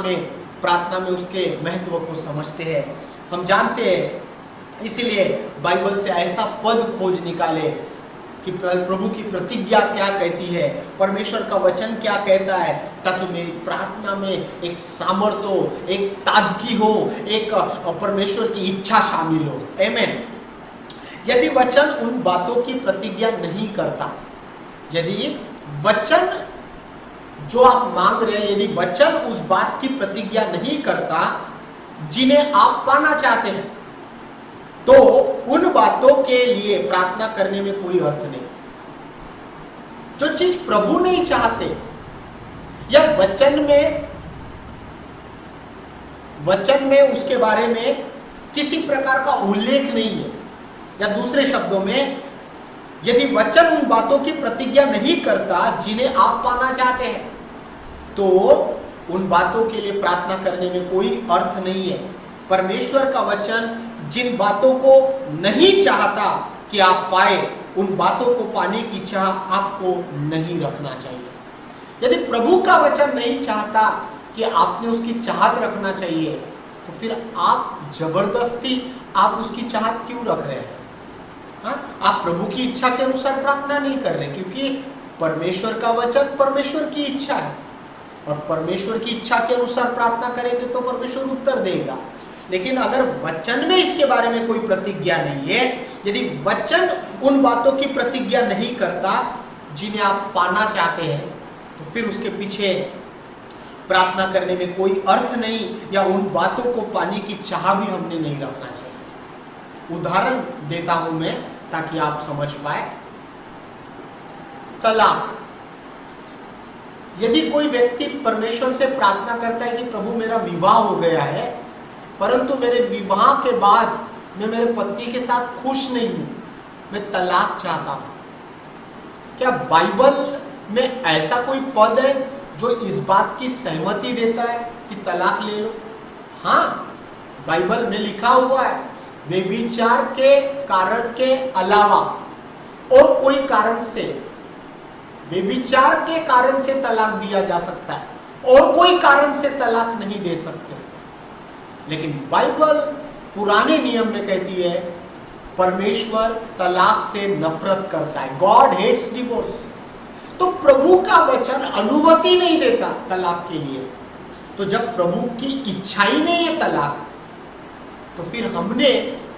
C: में उसके महत्व को समझते हैं। हम जानते हैं, इसीलिए बाइबल से ऐसा पद खोज निकाले कि प्रभु की प्रतिज्ञा क्या कहती है, परमेश्वर का वचन क्या कहता है, ताकि मेरी प्रार्थना में एक सामर्थ हो, एक ताजगी हो, एक परमेश्वर की इच्छा शामिल हो। आमीन। यदि वचन उन बातों की प्रतिज्ञा नहीं करता, यदि वचन जो आप मांग रहे हैं, यदि वचन उस बात की प्रतिज्ञा नहीं करता जिन्हें आप पाना चाहते हैं, तो उन बातों के लिए प्रार्थना करने में कोई अर्थ नहीं। जो चीज प्रभु नहीं चाहते या वचन में उसके बारे में किसी प्रकार का उल्लेख नहीं है, या दूसरे शब्दों में यदि वचन उन बातों की प्रतिज्ञा नहीं करता जिन्हें आप पाना चाहते हैं, तो उन बातों के लिए प्रार्थना करने में कोई अर्थ नहीं है। परमेश्वर का वचन जिन बातों को नहीं चाहता कि आप पाए, उन बातों को पाने की चाह आपको नहीं रखना चाहिए। यदि प्रभु का वचन नहीं चाहता कि आपने उसकी चाहत रखना चाहिए, तो फिर आप जबरदस्ती आप उसकी चाहत क्यों रख रहे हैं? आप प्रभु की इच्छा के अनुसार प्रार्थना नहीं कर रहे, क्योंकि परमेश्वर का वचन परमेश्वर की इच्छा है, और परमेश्वर की इच्छा के अनुसार प्रार्थना करेंगे तो परमेश्वर उत्तर देगा। लेकिन अगर वचन में इसके बारे में कोई प्रतिज्ञा नहीं है, यदि वचन उन बातों की प्रतिज्ञा नहीं करता जिन्हें आप पाना चाहते हैं, तो फिर उसके पीछे प्रार्थना करने में कोई अर्थ नहीं, या उन बातों को पाने की चाह भी हमने नहीं रखना चाहिए। उदाहरण देता हूं मैं ताकि आप समझ पाए। तलाक। यदि कोई व्यक्ति परमेश्वर से प्रार्थना करता है कि प्रभु मेरा विवाह हो गया है, परंतु मेरे विवाह के बाद मैं मेरे पति के साथ खुश नहीं हूं, मैं तलाक चाहता हूं, क्या बाइबल में ऐसा कोई पद है जो इस बात की सहमति देता है कि तलाक ले लो? हाँ, बाइबल में लिखा हुआ है, व्यभिचार के कारण के अलावा और कोई कारण से, व्यभिचार के कारण से तलाक दिया जा सकता है, और कोई कारण से तलाक नहीं दे सकते। लेकिन बाइबल पुराने नियम में कहती है परमेश्वर तलाक से नफरत करता है, गॉड हेट्स डिवोर्स। तो प्रभु का वचन अनुमति नहीं देता तलाक के लिए। तो जब प्रभु की इच्छा ही नहीं है तलाक, तो फिर हमने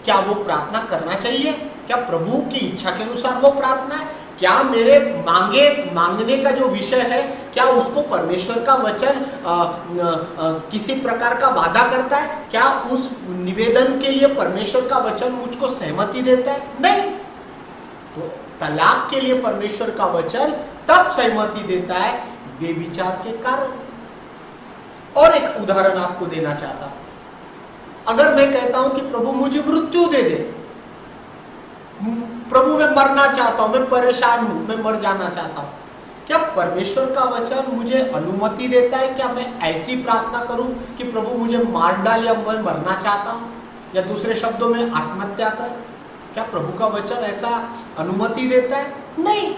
C: क्या वो प्रार्थना करना चाहिए? क्या प्रभु की इच्छा के अनुसार वो प्रार्थना है? क्या मेरे मांगने का जो विषय है, क्या उसको परमेश्वर का वचन किसी प्रकार का वादा करता है? क्या उस निवेदन के लिए परमेश्वर का वचन मुझको सहमति देता है? नहीं। तो तलाक के लिए परमेश्वर का वचन तब सहमति देता है व्यभिचार के कारण। और एक उदाहरण आपको देना चाहता हूं। अगर मैं कहता हूं कि प्रभु मुझे मृत्यु दे दे, प्रभु मैं मरना चाहता हूं, मैं परेशान हूं, मैं मर जाना चाहता हूं, क्या परमेश्वर का वचन मुझे अनुमति देता है क्या मैं ऐसी प्रार्थना करूं कि प्रभु मुझे मार डाल, या मैं मरना चाहता हूं, या दूसरे शब्दों में आत्महत्या कर? क्या प्रभु का वचन ऐसा अनुमति देता है? नहीं।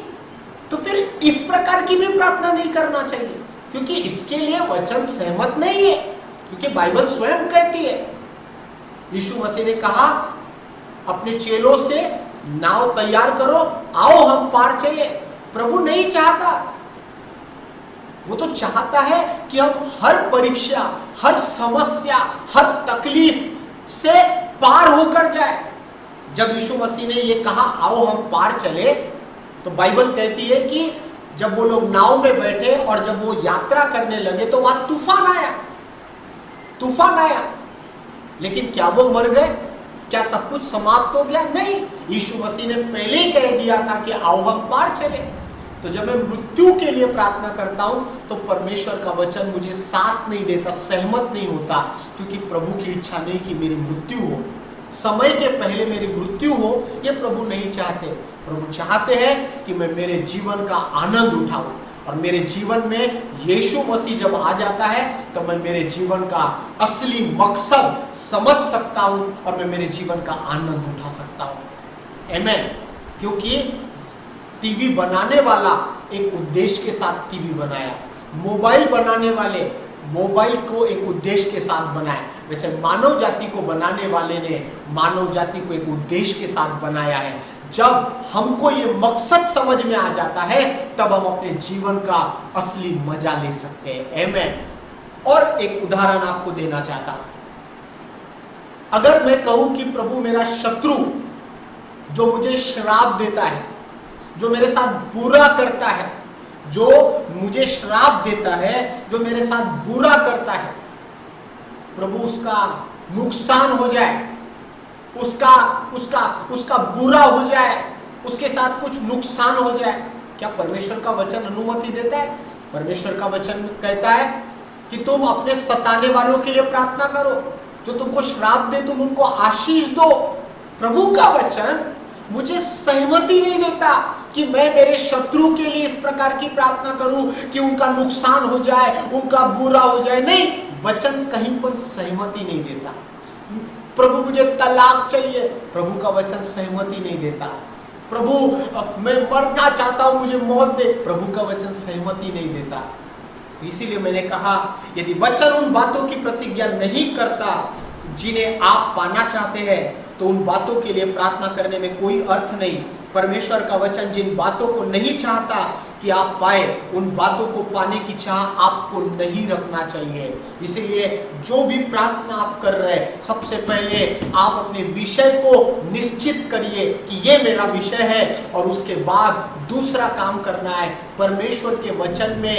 C: तो फिर इस प्रकार की भी प्रार्थना नहीं करना चाहिए, क्योंकि इसके लिए वचन सहमत नहीं है, क्योंकि बाइबल स्वयं कहती है, यीशु मसीह ने कहा अपने चेलों से नाव तैयार करो, आओ हम पार चले। प्रभु नहीं चाहता, वो तो चाहता है कि हम हर परीक्षा, हर समस्या, हर तकलीफ से पार होकर जाए। जब यीशु मसीह ने ये कहा आओ हम पार चले, तो बाइबल कहती है कि जब वो लोग नाव में बैठे और जब वो यात्रा करने लगे तो वहां तूफान आया। लेकिन क्या वो मर गए? क्या सब कुछ समाप्त हो गया? नहीं। यीशु मसीह ने पहले ही कह दिया था कि आओ हम पार चले। तो जब मैं मृत्यु के लिए प्रार्थना करता हूं तो परमेश्वर का वचन मुझे साथ नहीं देता, सहमत नहीं होता, क्योंकि प्रभु की इच्छा नहीं कि मेरी मृत्यु हो, समय के पहले मेरी मृत्यु हो, ये प्रभु नहीं चाहते। प्रभु चाहते हैं कि मैं मेरे जीवन का आनंद उठाऊं, और मेरे जीवन में यीशु मसीह जब आ जाता है तो मैं मेरे जीवन का असली मकसद समझ सकता हूं और मैं मेरे जीवन का आनंद उठा सकता हूं। आमेन। क्योंकि टीवी बनाने वाला एक उद्देश्य के साथ टीवी बनाया, मोबाइल बनाने वाले मोबाइल को एक उद्देश्य के साथ बनाया, वैसे मानव जाति को बनाने वाले ने मानव जाति को एक उद्देश्य के साथ बनाया है। जब हमको ये मकसद समझ में आ जाता है तब हम अपने जीवन का असली मजा ले सकते हैं। आमेन। और एक उदाहरण आपको देना चाहता हूं। अगर मैं कहूं कि प्रभु मेरा शत्रु जो मुझे श्राप देता है, जो मेरे साथ बुरा करता है, जो मुझे श्राप देता है, जो मेरे साथ बुरा करता है, प्रभु उसका नुकसान हो जाए, उसका उसका उसका बुरा हो जाए, उसके साथ कुछ नुकसान हो जाए, क्या परमेश्वर का वचन अनुमति देता है? परमेश्वर का वचन कहता है कि तुम अपने सताने वालों के लिए प्रार्थना करो, जो तुमको श्राप दे तुम उनको आशीष दो। प्रभु का वचन मुझे सहमति नहीं देता कि मैं मेरे शत्रु के लिए इस प्रकार की प्रार्थना करूं कि उनका नुकसान हो जाए, उनका बुरा हो जाए। नहीं, वचन कहीं पर सहमति नहीं देता। प्रभु मुझे तलाक चाहिए, प्रभु का वचन सहमति नहीं देता। प्रभु मैं मरना चाहता हूं, मुझे मौत दे, प्रभु का वचन सहमति नहीं देता। तो इसीलिए मैंने कहा, यदि वचन उन बातों की प्रतिज्ञा नहीं करता जिन्हें आप पाना चाहते हैं, तो उन बातों के लिए प्रार्थना करने में कोई अर्थ नहीं। परमेश्वर का वचन जिन बातों को नहीं चाहता कि आप पाए, उन बातों को पाने की चाह आपको नहीं रखना चाहिए। इसीलिए जो भी प्रार्थना आप कर रहे हैं, सबसे पहले आप अपने विषय को निश्चित करिए कि ये मेरा विषय है, और उसके बाद दूसरा काम करना है, परमेश्वर के वचन में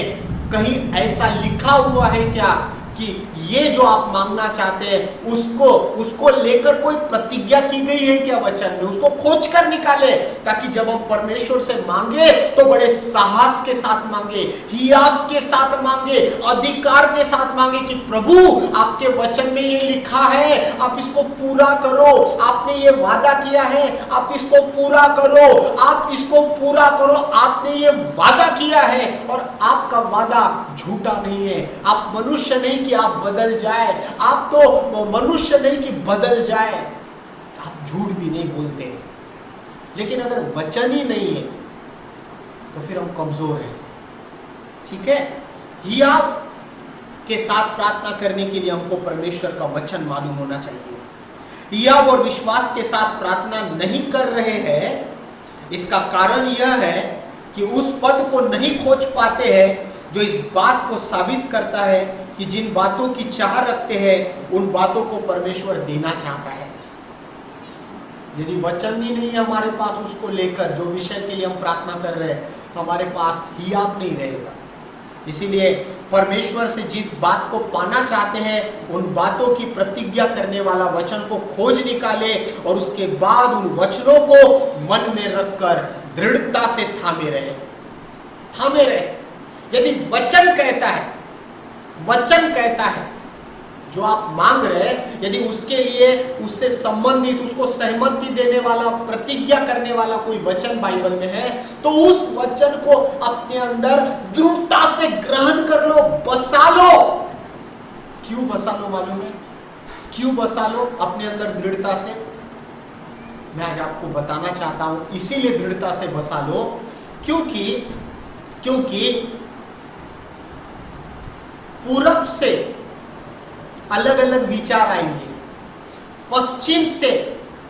C: कहीं ऐसा लिखा हुआ है क्या कि ये जो आप मांगना चाहते हैं उसको लेकर कोई प्रतिज्ञा की गई है क्या वचन में, उसको खोज कर निकाले, ताकि जब हम परमेश्वर से मांगे तो बड़े साहस के साथ मांगे, हियाव के साथ मांगे, अधिकार के साथ मांगे कि प्रभु आपके वचन में ये लिखा है, आप इसको पूरा करो, आपने ये वादा किया है, आप इसको पूरा करो, आप इसको पूरा करो, आपने ये वादा किया है और आपका वादा झूठा नहीं है। आप मनुष्य नहीं कि आप बदल जाए, आप तो मनुष्य नहीं कि बदल जाए, आप झूठ भी नहीं बोलते। लेकिन अगर वचन ही नहीं है तो फिर हम कमजोर हैं। ठीक है, हियाव के साथ प्रार्थना करने के लिए हमको परमेश्वर का वचन मालूम होना चाहिए। हियाव और विश्वास के साथ प्रार्थना नहीं कर रहे हैं, इसका कारण यह है कि उस पद को नहीं खोज पाते हैं जो इस बात को साबित करता है कि जिन बातों की चाह रखते हैं उन बातों को परमेश्वर देना चाहता है। यदि वचन ही नहीं है हमारे पास उसको लेकर, जो विषय के लिए हम प्रार्थना कर रहे हैं, तो हमारे पास हियाव नहीं रहेगा। इसीलिए परमेश्वर से जिस बात को पाना चाहते हैं उन बातों की प्रतिज्ञा करने वाला वचन को खोज निकाले, और उसके बाद उन वचनों को मन में रखकर दृढ़ता से थामे रहे। यदि वचन कहता है जो आप मांग रहे हैं, यदि उसके लिए उससे संबंधित, उसको सहमति देने वाला, प्रतिज्ञा करने वाला कोई वचन बाइबल में है, तो उस वचन को अपने अंदर दृढ़ता से ग्रहण कर लो, बसा लो। क्यों बसा लो मालूम है? क्यों बसा लो अपने अंदर दृढ़ता से? मैं आज आपको बताना चाहता हूं, इसीलिए दृढ़ता से बसा लो क्योंकि पूरब से अलग अलग विचार आएंगे, पश्चिम से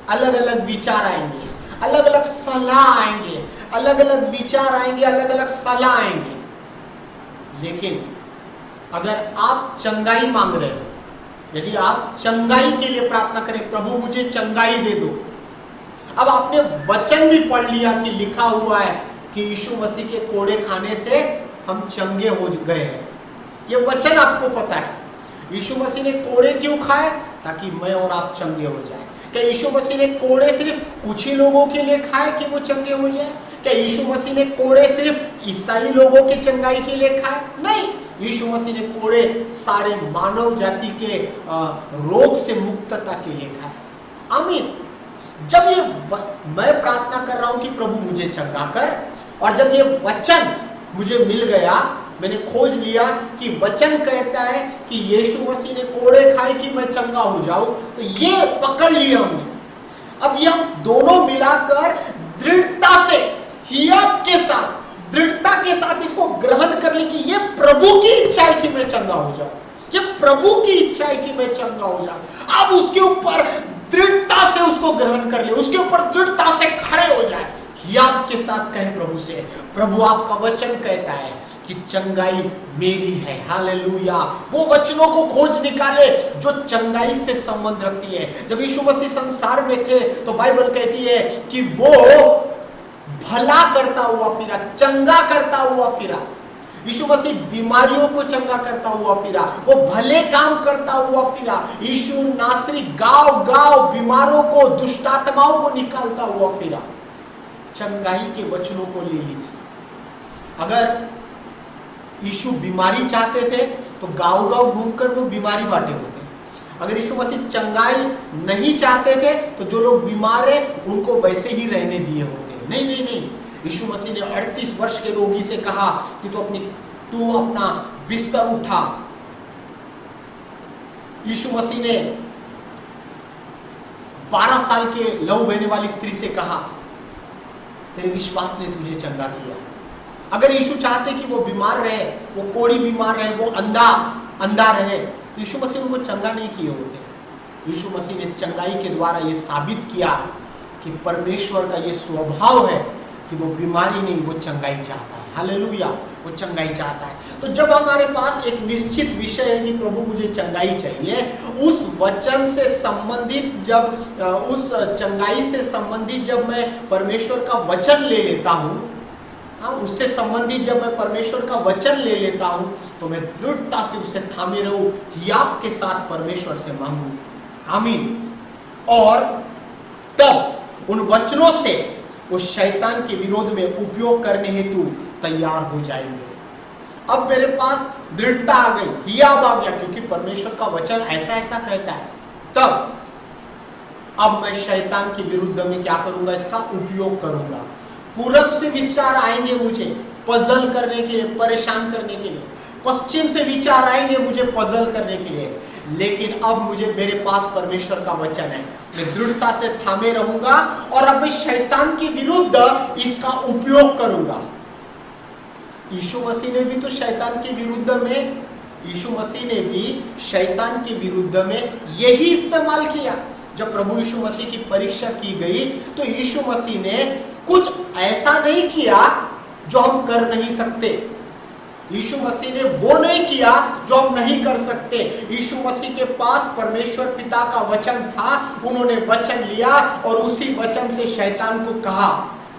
C: अलग अलग विचार आएंगे, अलग अलग सलाह आएंगे, अलग अलग विचार आएंगे, अलग अलग सलाह आएंगे। लेकिन अगर आप चंगाई मांग रहे हो, यदि आप चंगाई के लिए प्रार्थना करें, प्रभु मुझे चंगाई दे दो, अब आपने वचन भी पढ़ लिया कि लिखा हुआ है कि यीशु मसीह के कोड़े खाने से हम चंगे हो गए हैं, ये वचन आपको पता है। यीशु मसीह ने कोड़े क्यों खाए? ताकि मैं और आप चंगे हो जाए। क्या यीशु मसीह ने कोड़े सिर्फ कुछ ही लोगों के लिए खाए कि वो चंगे हो जाए? क्या यीशु मसीह ने कोड़े सिर्फ ईसाई लोगों की चंगाई के लिए खाए? नहीं, यीशु मसीह ने कोड़े सारे मानव जाति के रोग से मुक्तता के लिए खाए। आमीन। जब ये मैं प्रार्थना कर रहा हूं कि प्रभु मुझे चंगा कर, और जब ये वचन मुझे मिल गया, मैंने खोज लिया कि वचन कहता है कि यीशु मसीह ने कोड़े खाए कि मैं चंगा हो जाऊं, तो ये पकड़ लिया हमने। अब ये हम दोनों मिलाकर दृढ़ता से, हियाव के साथ, दृढ़ता के साथ इसको ग्रहण कर ले कि ये प्रभु की इच्छा है कि मैं चंगा हो जाऊं, ये प्रभु की इच्छा है कि मैं चंगा हो जाऊं। अब उसके ऊपर दृढ़ता से उसको ग्रहण कर ले, उसके ऊपर दृढ़ता से खड़े हो जाए, हियाव के साथ कहे प्रभु से, प्रभु आपका वचन कहता है कि चंगाई मेरी है। हालेलुया। वो वचनों को खोज निकाले जो चंगाई से संबंध रखती है। जब यीशु मसीह संसार में थे तो बाइबल कहती है कि वो भला करता हुआ फिरा, चंगा करता हुआ फिरा। यीशु मसीह बीमारियों को चंगा करता हुआ फिरा, वो भले काम करता हुआ फिरा। यीशु नासरी गांव गांव बीमारों को, दुष्ट आत्माओं को निकालता हुआ फिरा। चंगाई के वचनों को ले लीजिए। अगर यीशु बीमारी चाहते थे तो गांव गांव घूमकर वो बीमारी बांटे होते। अगर यीशु मसीह चंगाई नहीं चाहते थे तो जो लोग बीमार हैं उनको वैसे ही रहने दिए होते। नहीं नहीं नहीं, यीशु मसीह ने 38 वर्ष के रोगी से कहा कि तू अपना बिस्तर उठा। यीशु मसीह ने 12 साल के लहू बहने वाली स्त्री से कहा, तेरे विश्वास ने तुझे चंगा किया। अगर यीशु चाहते कि वो बीमार रहे, वो कोढ़ी बीमार रहे, वो अंधा रहे, तो यीशु मसीह उनको चंगा नहीं किए होते। यीशु मसीह ने चंगाई के द्वारा ये साबित किया कि परमेश्वर का ये स्वभाव है कि वो बीमारी नहीं, वो चंगाई चाहता है। हालेलुया, वो चंगाई चाहता है। तो जब हमारे पास एक निश्चित विषय है कि प्रभु मुझे चंगाई चाहिए, उस वचन से संबंधित उस चंगाई से संबंधित जब मैं परमेश्वर का वचन ले लेता हूँ, उससे संबंधित जब मैं परमेश्वर का वचन ले लेता हूं, तो मैं दृढ़ता से उसे थामे रहूं, हियाब के साथ परमेश्वर से मांगूं। आमीन। और तब उन वचनों से उस शैतान के विरोध में उपयोग करने हेतु तैयार हो जाएंगे। अब मेरे पास दृढ़ता आ गई, हियाब आ गया, क्योंकि परमेश्वर का वचन ऐसा ऐसा कहता है। तब अब मैं शैतान के विरुद्ध में क्या करूंगा? इसका उपयोग करूंगा। पूरब से विचार आएंगे मुझे पजल करने के लिए, परेशान करने के लिए। पश्चिम से विचार आएंगे मुझे पजल करने के लिए, लेकिन अब मेरे पास परमेश्वर का वचन है। मैं दृढ़ता से थामे रहूंगा और अब मैं शैतान के विरुद्ध इसका उपयोग करूंगा। यीशु मसीह ने भी तो शैतान के विरुद्ध में, यीशु मसीह ने भी शैतान के विरुद्ध में यही इस्तेमाल किया। जब प्रभु यीशु मसीह की परीक्षा की गई तो यीशु मसीह ने कुछ ऐसा नहीं किया जो हम कर नहीं सकते। यीशु मसीह ने वो नहीं किया जो हम नहीं कर सकते। यीशु मसीह के पास परमेश्वर पिता का वचन था, उन्होंने वचन लिया और उसी वचन से शैतान को कहा,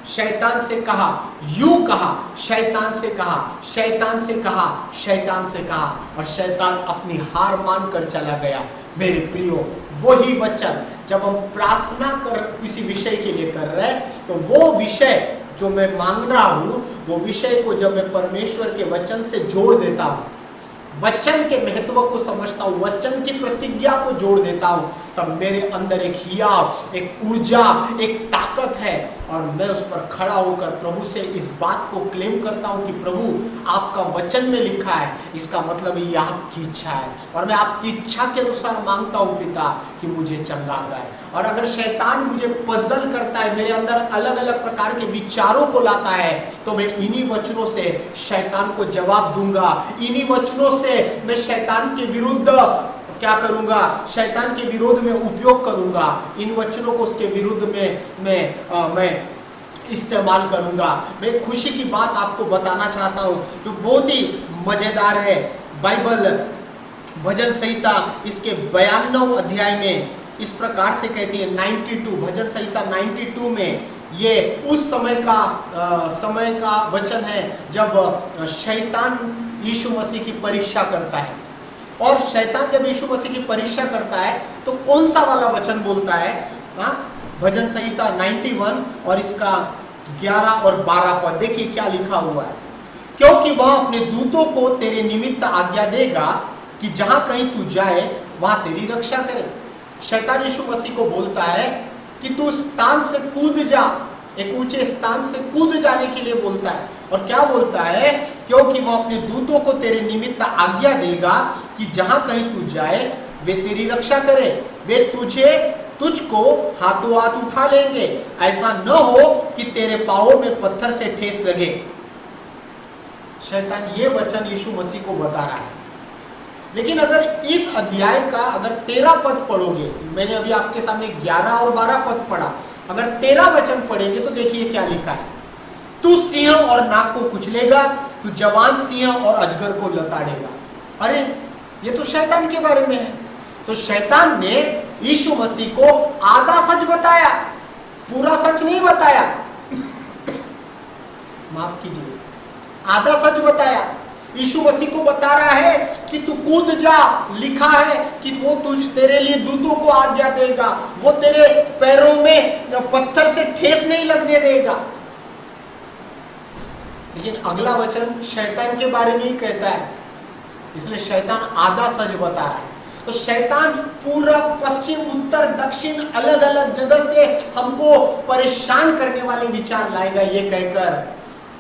C: शैतान से कहा, यूं कहा, शैतान से कहा, शैतान से कहा, शैतान से कहा, और शैतान अपनी हार मानकर चला गया। मेरे प्रियो, वही वचन जब हम प्रार्थना कर किसी विषय के लिए कर रहे हैं, तो वो विषय जो मैं मांग रहा हूं, वो विषय को जब मैं परमेश्वर के वचन से जोड़ देता हूं, वचन के महत्व को समझता हूं, वचन की प्रतिज्ञा को जोड़ देता हूं, तब मेरे अंदर एक हियाव, एक ऊर्जा, एक ताकत है और मैं उस पर खड़ा होकर प्रभु से इस बात को क्लेम करता हूं कि प्रभु आपका वचन में लिखा है, इसका मतलब ये आपकी इच्छा है और मैं आपकी इच्छा के अनुसार मांगता हूं पिता कि मुझे चंगा कर। और अगर शैतान मुझे पजल करता है, मेरे अंदर अलग अलग प्रकार के विचारों को लाता है, तो मैं इन्हीं वचनों से शैतान को जवाब दूंगा। इन्हीं वचनों से मैं शैतान के विरुद्ध क्या करूंगा? शैतान के विरोध में उपयोग करूंगा। इन वचनों को उसके विरुद्ध में मैं इस्तेमाल करूंगा। मैं खुशी की बात आपको बताना चाहता हूं जो बहुत ही मजेदार है। बाइबल भजन संहिता इसके 92 अध्याय में इस प्रकार से कहती है, 92 भजन संहिता 92 में ये उस समय का वचन है जब शैतान यीशु मसीह की परीक्षा करता है। और शैतान जब यीशु मसीह की परीक्षा करता है तो कौन सा वाला वचन बोलता है? भजन संहिता 91 और इसका 11 और 12 पद देखिए क्या लिखा हुआ है। क्योंकि वह अपने दूतों को तेरे निमित्त आज्ञा देगा कि जहां कहीं तू जाए वहां तेरी रक्षा करे। शैतान यीशु मसीह को बोलता है कि तू स्थान से कूद जा, एक ऊंचे स्थान से कूद जाने के लिए बोलता है। और क्या बोलता है? क्योंकि वह अपने दूतों को तेरे निमित्त आज्ञा देगा कि जहां कहीं तू जाए वे तेरी रक्षा करे, वे तुझको हाथों हाथ उठा लेंगे, ऐसा न हो कि तेरे पांवों में पत्थर से ठेस लगे। शैतान ये वचन यीशु मसीह को बता रहा है। लेकिन अगर इस अध्याय का अगर 13 पद पढ़ोगे, मैंने अभी आपके सामने 11 और 12 पद पढ़ा, अगर 13 वचन पढ़ेंगे तो देखिए क्या लिखा है। तू सिंह और नाग को कुचलेगा, तू जवान सिंह और अजगर को लताड़ेगा। अरे ये तो शैतान के बारे में है। तो शैतान ने यीशु मसीह को आधा सच बताया, पूरा सच नहीं बताया, माफ कीजिए, आधा सच बताया। यीशु मसीह को बता रहा है कि तू कूद जा, लिखा है कि वो तेरे लिए दूतों को आज्ञा देगा, वो तेरे पैरों में पत्थर से ठेस नहीं लगने देगा। लेकिन अगला वचन शैतान के बारे में ही कहता है, इसलिए शैतान आधा सच बता रहा है। तो शैतान पूर्व, पश्चिम, उत्तर, दक्षिण अलग अलग जगह से हमको परेशान करने वाले विचार लाएगा, ये कहकर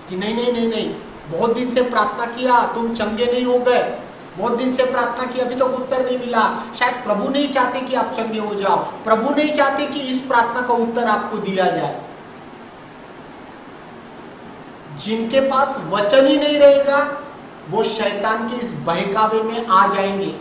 C: कि नहीं नहीं नहीं नहीं, बहुत दिन से प्रार्थना किया, तुम चंगे नहीं हो गए, बहुत दिन से प्रार्थना की, अभी तक उत्तर नहीं मिला, शायद प्रभु नहीं चाहते कि आप चंगे हो जाओ, प्रभु नहीं चाहते कि इस प्रार्थना का उत्तर आपको दिया जाए। जिनके पास वचन ही नहीं रहेगा वो शैतान के इस बहकावे में आ जाएंगे।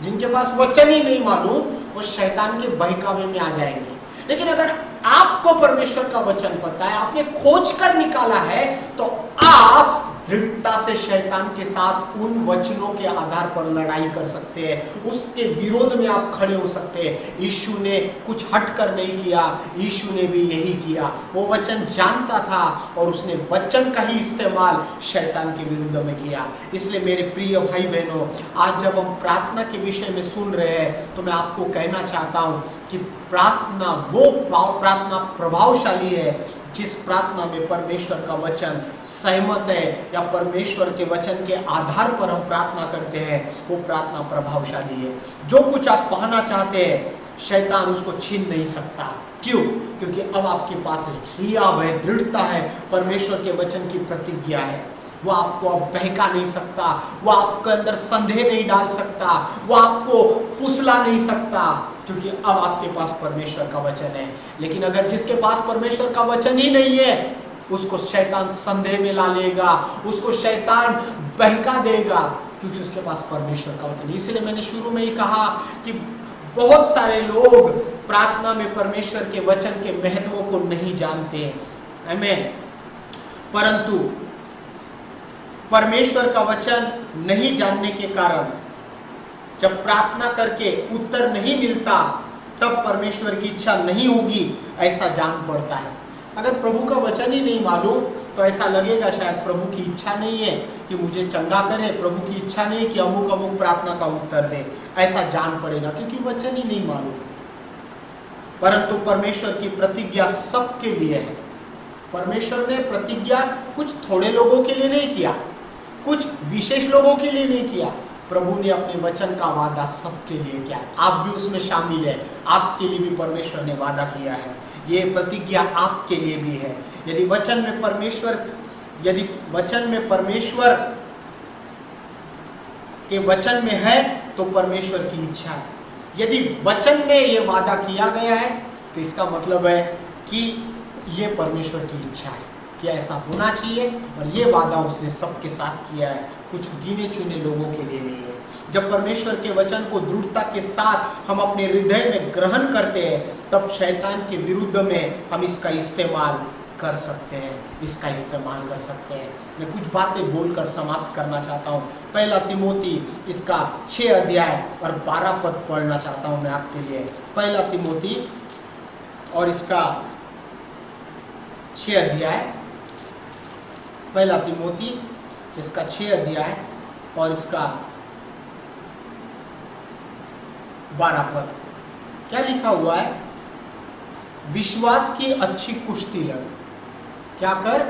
C: जिनके पास वचन ही नहीं मालूम वो शैतान के बहकावे में आ जाएंगे। लेकिन अगर आपको परमेश्वर का वचन पता है, आपने खोज कर निकाला है, तो आप दृढ़ता से शैतान के साथ उन वचनों के आधार पर लड़ाई कर सकते हैं, उसके विरोध में आप खड़े हो सकते हैं। यीशु ने कुछ हटकर नहीं किया, यीशु ने भी यही किया। वो वचन जानता था और उसने वचन का ही इस्तेमाल शैतान के विरुद्ध में किया। इसलिए मेरे प्रिय भाई बहनों, आज जब हम प्रार्थना के विषय में सुन रहे हैं तो मैं आपको कहना चाहता हूं कि प्रार्थना वो प्रार्थना प्रभावशाली है जिस प्रार्थना में परमेश्वर का वचन सहमत है, या परमेश्वर के वचन के आधार पर हम प्रार्थना करते हैं, वो प्रार्थना प्रभावशाली है। जो कुछ आप पाना चाहते हैं शैतान उसको छीन नहीं सकता। क्यों? क्योंकि अब आपके पास हियाव है, दृढ़ता है, परमेश्वर के वचन की प्रतिज्ञा है। वो आपको अब बहका नहीं सकता, वो आपके अंदर संदेह नहीं डाल सकता, वो आपको फुसला नहीं सकता, क्योंकि अब आपके पास परमेश्वर का वचन है। लेकिन अगर जिसके पास परमेश्वर का वचन ही नहीं है, उसको शैतान संदेह में ला लेगा, उसको शैतान बहका देगा, क्योंकि उसके पास परमेश्वर का वचन। इसलिए मैंने शुरू में ही कहा कि बहुत सारे लोग प्रार्थना में परमेश्वर के वचन के महत्व को नहीं जानते। आमीन। परंतु परमेश्वर का वचन नहीं जानने के कारण जब प्रार्थना करके उत्तर नहीं मिलता, तब परमेश्वर की इच्छा नहीं होगी ऐसा जान पड़ता है। अगर प्रभु का वचन ही नहीं मालूम तो ऐसा लगेगा शायद प्रभु की इच्छा नहीं है कि मुझे चंगा करे, प्रभु की इच्छा नहीं कि अमुक अमुक प्रार्थना का उत्तर दे, ऐसा जान पड़ेगा, क्योंकि वचन ही नहीं मालूम। परंतु परमेश्वर की प्रतिज्ञा सबके लिए है। परमेश्वर ने प्रतिज्ञा कुछ थोड़े लोगों के लिए नहीं किया, कुछ विशेष लोगों के लिए नहीं किया। प्रभु ने अपने वचन का वादा सबके लिए किया। आप भी उसमें शामिल है, आपके लिए भी परमेश्वर ने वादा किया है। ये प्रतिज्ञा आपके लिए भी है। यदि वचन में परमेश्वर के वचन में है तो परमेश्वर की इच्छा है। यदि वचन में ये वादा किया गया है तो इसका मतलब है कि ये परमेश्वर की इच्छा है कि ऐसा होना चाहिए, और ये वादा उसने सबके साथ किया है, कुछ गिने चुने लोगों के लिए नहीं है। जब परमेश्वर के वचन को दृढ़ता के साथ हम अपने हृदय में ग्रहण करते हैं, तब शैतान के विरुद्ध में हम इसका इस्तेमाल कर सकते हैं, इसका इस्तेमाल कर सकते हैं। मैं कुछ बातें बोलकर समाप्त करना चाहता हूँ। पहला तिमोथी इसका 6 अध्याय और 12 पद पढ़ना चाहता हूँ मैं आपके लिए। पहला तिमोथी और इसका 6 अध्याय, पहला तिमोथी इसका 6 अध्याय और इसका 12 पद। क्या लिखा हुआ है? विश्वास की अच्छी कुश्ती लड़। क्या कर?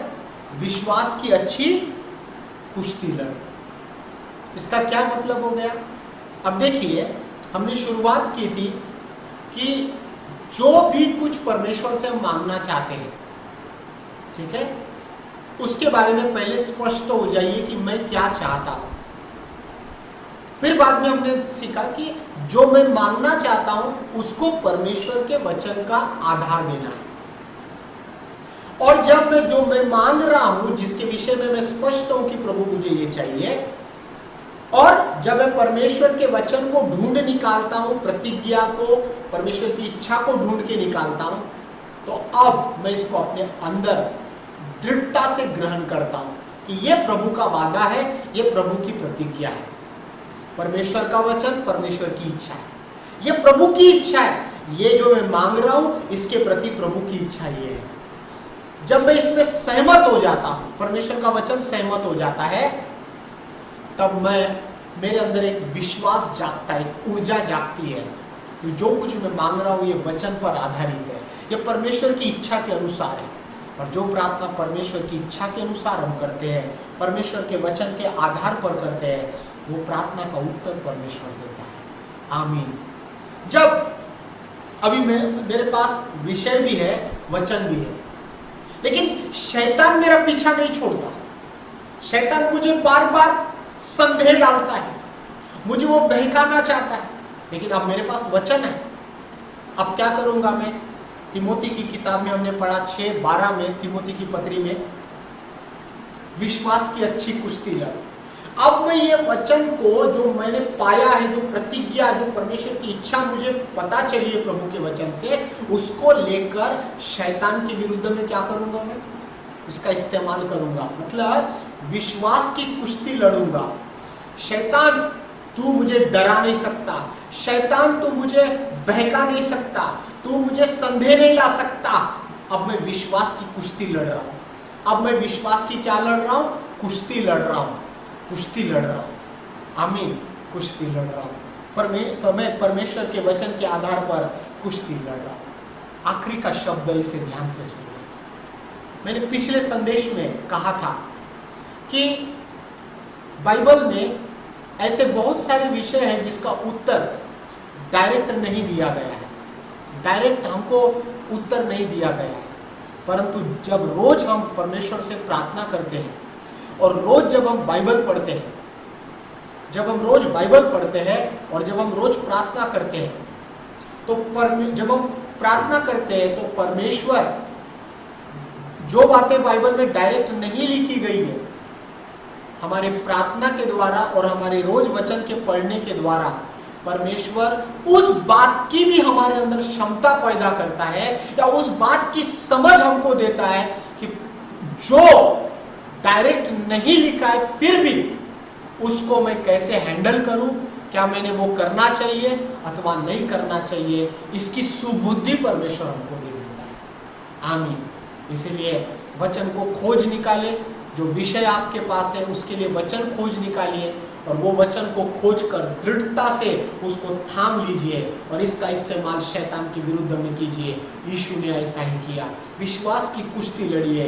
C: विश्वास की अच्छी कुश्ती लड़। इसका क्या मतलब हो गया? अब देखिए, हमने शुरुआत की थी कि जो भी कुछ परमेश्वर से हम मांगना चाहते हैं, ठीक है, उसके बारे में पहले स्पष्ट हो जाइए कि मैं क्या चाहता हूं। फिर बाद में हमने सीखा कि जो मैं मांगना चाहता हूं उसको परमेश्वर के वचन का आधार देना है। और जब मैं मांग रहा हूं, जिसके विषय में मैं स्पष्ट हूं कि प्रभु मुझे ये चाहिए, और जब मैं परमेश्वर के वचन को ढूंढ निकालता हूं, प्रतिज्ञा को, परमेश्वर की इच्छा को ढूंढ के निकालता हूं, तो अब मैं इसको अपने अंदर दृढ़ता से ग्रहण करता हूं कि ये प्रभु का वादा है, ये प्रभु की प्रतिज्ञा है। परमेश्वर का वचन परमेश्वर की इच्छा है, ये प्रभु की इच्छा है। ये जो मैं मांग रहा हूं इसके प्रति प्रभु की इच्छा ये है। जब मैं इसमें सहमत हो जाता हूं, परमेश्वर का वचन सहमत हो जाता है, तब मेरे अंदर एक विश्वास जागता है, एक ऊर्जा जागती है कि जो कुछ मैं मांग रहा हूँ ये वचन पर आधारित है, ये परमेश्वर की इच्छा के अनुसार है। और जो प्रार्थना परमेश्वर की इच्छा के अनुसार हम करते हैं, परमेश्वर के वचन के आधार पर करते हैं, वो प्रार्थना का उत्तर परमेश्वर देता है। आमीन। जब अभी मेरे पास विषय भी है, वचन भी है, लेकिन शैतान मेरा पीछा नहीं छोड़ता। शैतान मुझे बार बार संदेह डालता है, मुझे वो बहकाना चाहता है, लेकिन अब मेरे पास वचन है। अब क्या करूंगा मैं? तिमोथी की किताब में हमने पढ़ा 6:12 में, तिमोथी की पत्री में, विश्वास की अच्छी कुश्ती लड़। अब मैं ये वचन को जो मैंने पाया है, जो प्रतिज्ञा, जो परमेश्वर की इच्छा मुझे पता चली है प्रभु के वचन से, उसको लेकर शैतान के विरुद्ध में क्या करूंगा? मैं इसका इस्तेमाल करूंगा। मतलब विश्वास की कुश्ती लड़ूंगा। शैतान तू मुझे डरा नहीं सकता, शैतान तू मुझे बहका नहीं सकता, तू मुझे संदेह नहीं ला सकता। अब मैं विश्वास की कुश्ती लड़ रहा हूं। अब मैं विश्वास की क्या लड़ रहा हूं? कुश्ती लड़ रहा हूं, कुश्ती लड़ रहा हूं। आमीन। कुश्ती लड़ रहा हूं, मैं परमेश्वर के वचन के आधार पर कुश्ती लड़ रहा हूं। आखिरी का शब्द इसे ध्यान से सुनिए। मैंने पिछले संदेश में कहा था कि बाइबल में ऐसे बहुत सारे विषय हैं जिसका उत्तर डायरेक्ट नहीं दिया गया है, डायरेक्ट हमको उत्तर नहीं दिया गया है। परंतु जब रोज हम परमेश्वर से प्रार्थना करते हैं और रोज जब हम बाइबल पढ़ते हैं, जब हम रोज बाइबल पढ़ते हैं और जब हम रोज प्रार्थना करते हैं, तो जब हम प्रार्थना करते हैं तो परमेश्वर जो बातें बाइबल में डायरेक्ट नहीं लिखी गई है, हमारे प्रार्थना के द्वारा और हमारे रोज वचन के पढ़ने के द्वारा परमेश्वर उस बात की भी हमारे अंदर क्षमता पैदा करता है, या उस बात की समझ हमको देता है कि जो डायरेक्ट नहीं लिखा है फिर भी उसको मैं कैसे हैंडल करूं, क्या मैंने वो करना चाहिए अथवा नहीं करना चाहिए, इसकी सुबुद्धि परमेश्वर हमको दे देता है। आमीन। इसलिए वचन को खोज निकाले, जो विषय आपके पास है उसके लिए वचन खोज निकालिए और वो वचन को खोज कर दृढ़ता से उसको थाम लीजिए और इसका इस्तेमाल शैतान के विरुद्ध में कीजिए। यीशु ने ऐसा ही किया। विश्वास की कुश्ती लड़िए,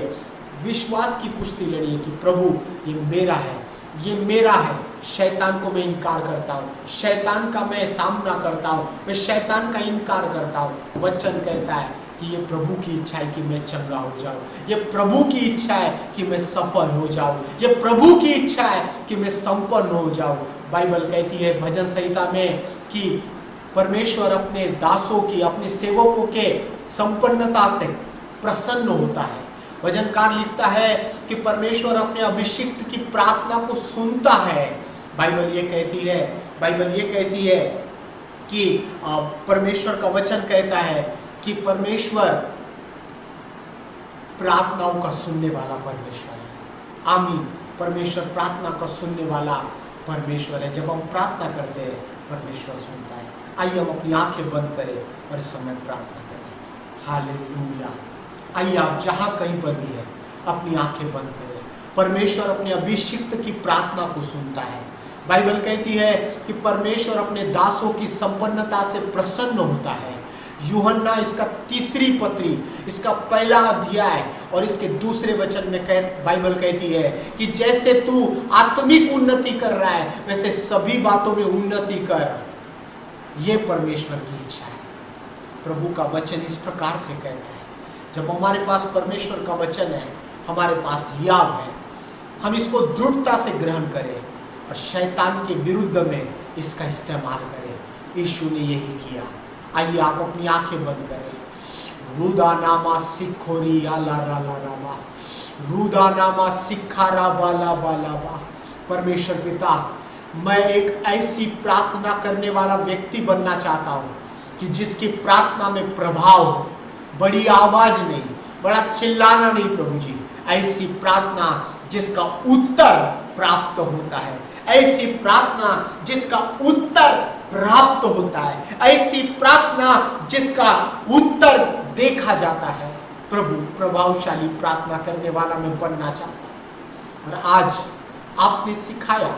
C: विश्वास की कुश्ती लड़िए कि प्रभु ये मेरा है, ये मेरा है। शैतान को मैं इनकार करता हूँ, शैतान का मैं सामना करता हूँ, मैं शैतान का इनकार करता हूँ। वचन कहता है कि ये प्रभु की इच्छा है कि मैं चंगा हो जाऊं, ये प्रभु की इच्छा है कि मैं सफल हो जाऊं, ये प्रभु की इच्छा है कि मैं संपन्न हो जाऊं। बाइबल कहती है भजन संहिता में कि परमेश्वर अपने दासों की, अपने सेवकों के संपन्नता से प्रसन्न होता है। भजनकार लिखता है कि परमेश्वर अपने अभिषिक्त की प्रार्थना को सुनता है। बाइबल ये कहती है कि परमेश्वर का वचन कहता है कि परमेश्वर प्रार्थनाओं का सुनने वाला परमेश्वर है। आमीन। परमेश्वर प्रार्थना का सुनने वाला परमेश्वर है। जब हम प्रार्थना करते हैं परमेश्वर सुनता है। आइए हम अपनी आंखें बंद करें और इस समय प्रार्थना करें। हालेलुया। आइए आप जहां कहीं पर भी है अपनी आंखें बंद करें। परमेश्वर अपने अभिषिक्त की प्रार्थना को सुनता है। बाइबल कहती है कि परमेश्वर अपने दासों की संपन्नता से प्रसन्न होता है। यूहन्ना इसका 3री पत्री, इसका 1 अध्याय और इसके 2 वचन में बाइबल कहती है कि जैसे तू आत्मिक उन्नति कर रहा है वैसे सभी बातों में उन्नति कर। ये परमेश्वर की इच्छा है। प्रभु का वचन इस प्रकार से कहता है। जब हमारे पास परमेश्वर का वचन है, हमारे पास याब है, हम इसको दृढ़ता से ग्रहण करें और शैतान के विरुद्ध में इसका इस्तेमाल करें। यीशु ने यही किया। आइए आप अपनी आंखें बंद करें। रुदा नामा सिखोरी आला राला राबा, रुदा नामा सिखारा बाला बाला बा। परमेश्वर पिता, मैं एक ऐसी प्रार्थना करने वाला व्यक्ति बनना चाहता हूँ कि जिसकी प्रार्थना में प्रभाव हो, बड़ी आवाज नहीं, बड़ा चिल्लाना नहीं प्रभु जी, ऐसी प्रार्थना जिसका उत्तर प्राप्त होता है, ऐसी प्रार्थना जिसका उत्तर प्राप्त होता है, ऐसी प्रार्थना जिसका उत्तर देखा जाता है। प्रभु, प्रभावशाली प्रार्थना करने वाला मैं बनना चाहता हूँ। और आज आपने सिखाया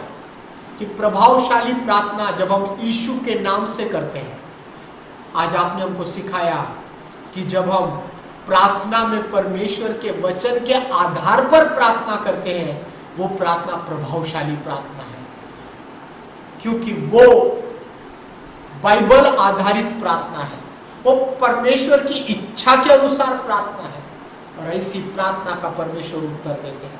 C: कि प्रभावशाली प्रार्थना जब हम यीशु के नाम से करते हैं, आज आपने हमको सिखाया कि जब हम प्रार्थना में परमेश्वर के वचन के आधार पर प्रार्थना करते हैं, वो प्रार्थना प्रभावशाली प्रार्थना है, क्योंकि वो बाइबल आधारित प्रार्थना है, वो परमेश्वर की इच्छा के अनुसार प्रार्थना है, और ऐसी प्रार्थना का परमेश्वर उत्तर देते हैं।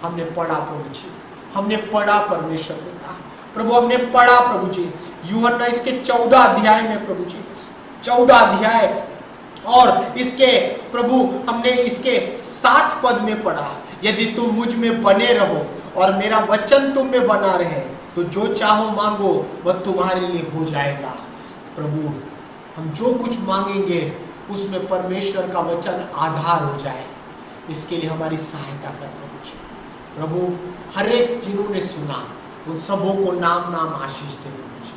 C: हमने पढ़ा प्रभु जी, हमने पढ़ा परमेश्वर पिता, प्रभु हमने पढ़ा प्रभु जी यूहन्ना इसके 14 अध्याय में, प्रभु जी 14 अध्याय और इसके प्रभु हमने इसके 7 पद में पढ़ा, यदि तुम मुझ में बने रहो और मेरा वचन तुम में बना रहे तो जो चाहो मांगो वह तुम्हारे लिए हो जाएगा। प्रभु हम जो कुछ मांगेंगे उसमें परमेश्वर का वचन आधार हो जाए, इसके लिए हमारी सहायता कर प्रभु जी। प्रभु हर एक जिन्होंने सुना उन सबों को नाम नाम आशीष दे प्रभु जी,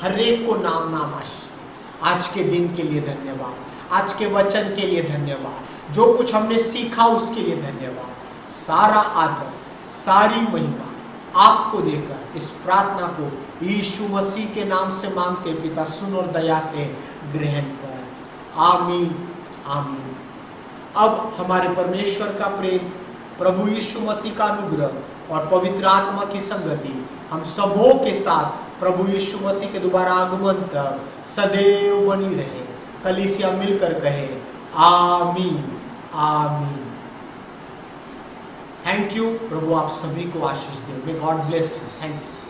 C: हर एक को नाम नाम आशीष दे। आज के दिन के लिए धन्यवाद, आज के वचन के लिए धन्यवाद, जो कुछ हमने सीखा उसके लिए धन्यवाद। सारा आदर सारी महिमा आपको देकर इस प्रार्थना को यीशु मसीह के नाम से मांगते पिता, सुन और दया से ग्रहण कर, आमीन आमीन। अब हमारे परमेश्वर का प्रेम, प्रभु यीशु मसीह का अनुग्रह और पवित्र आत्मा की संगति हम सबों के साथ प्रभु यीशु मसीह के दोबारा आगमन तक सदैव बनी रहे। कलीसिया मिलकर कहे आमीन आमीन। Thank you. प्रभु आप सभी को आशीष दे। May God bless you. Thank you.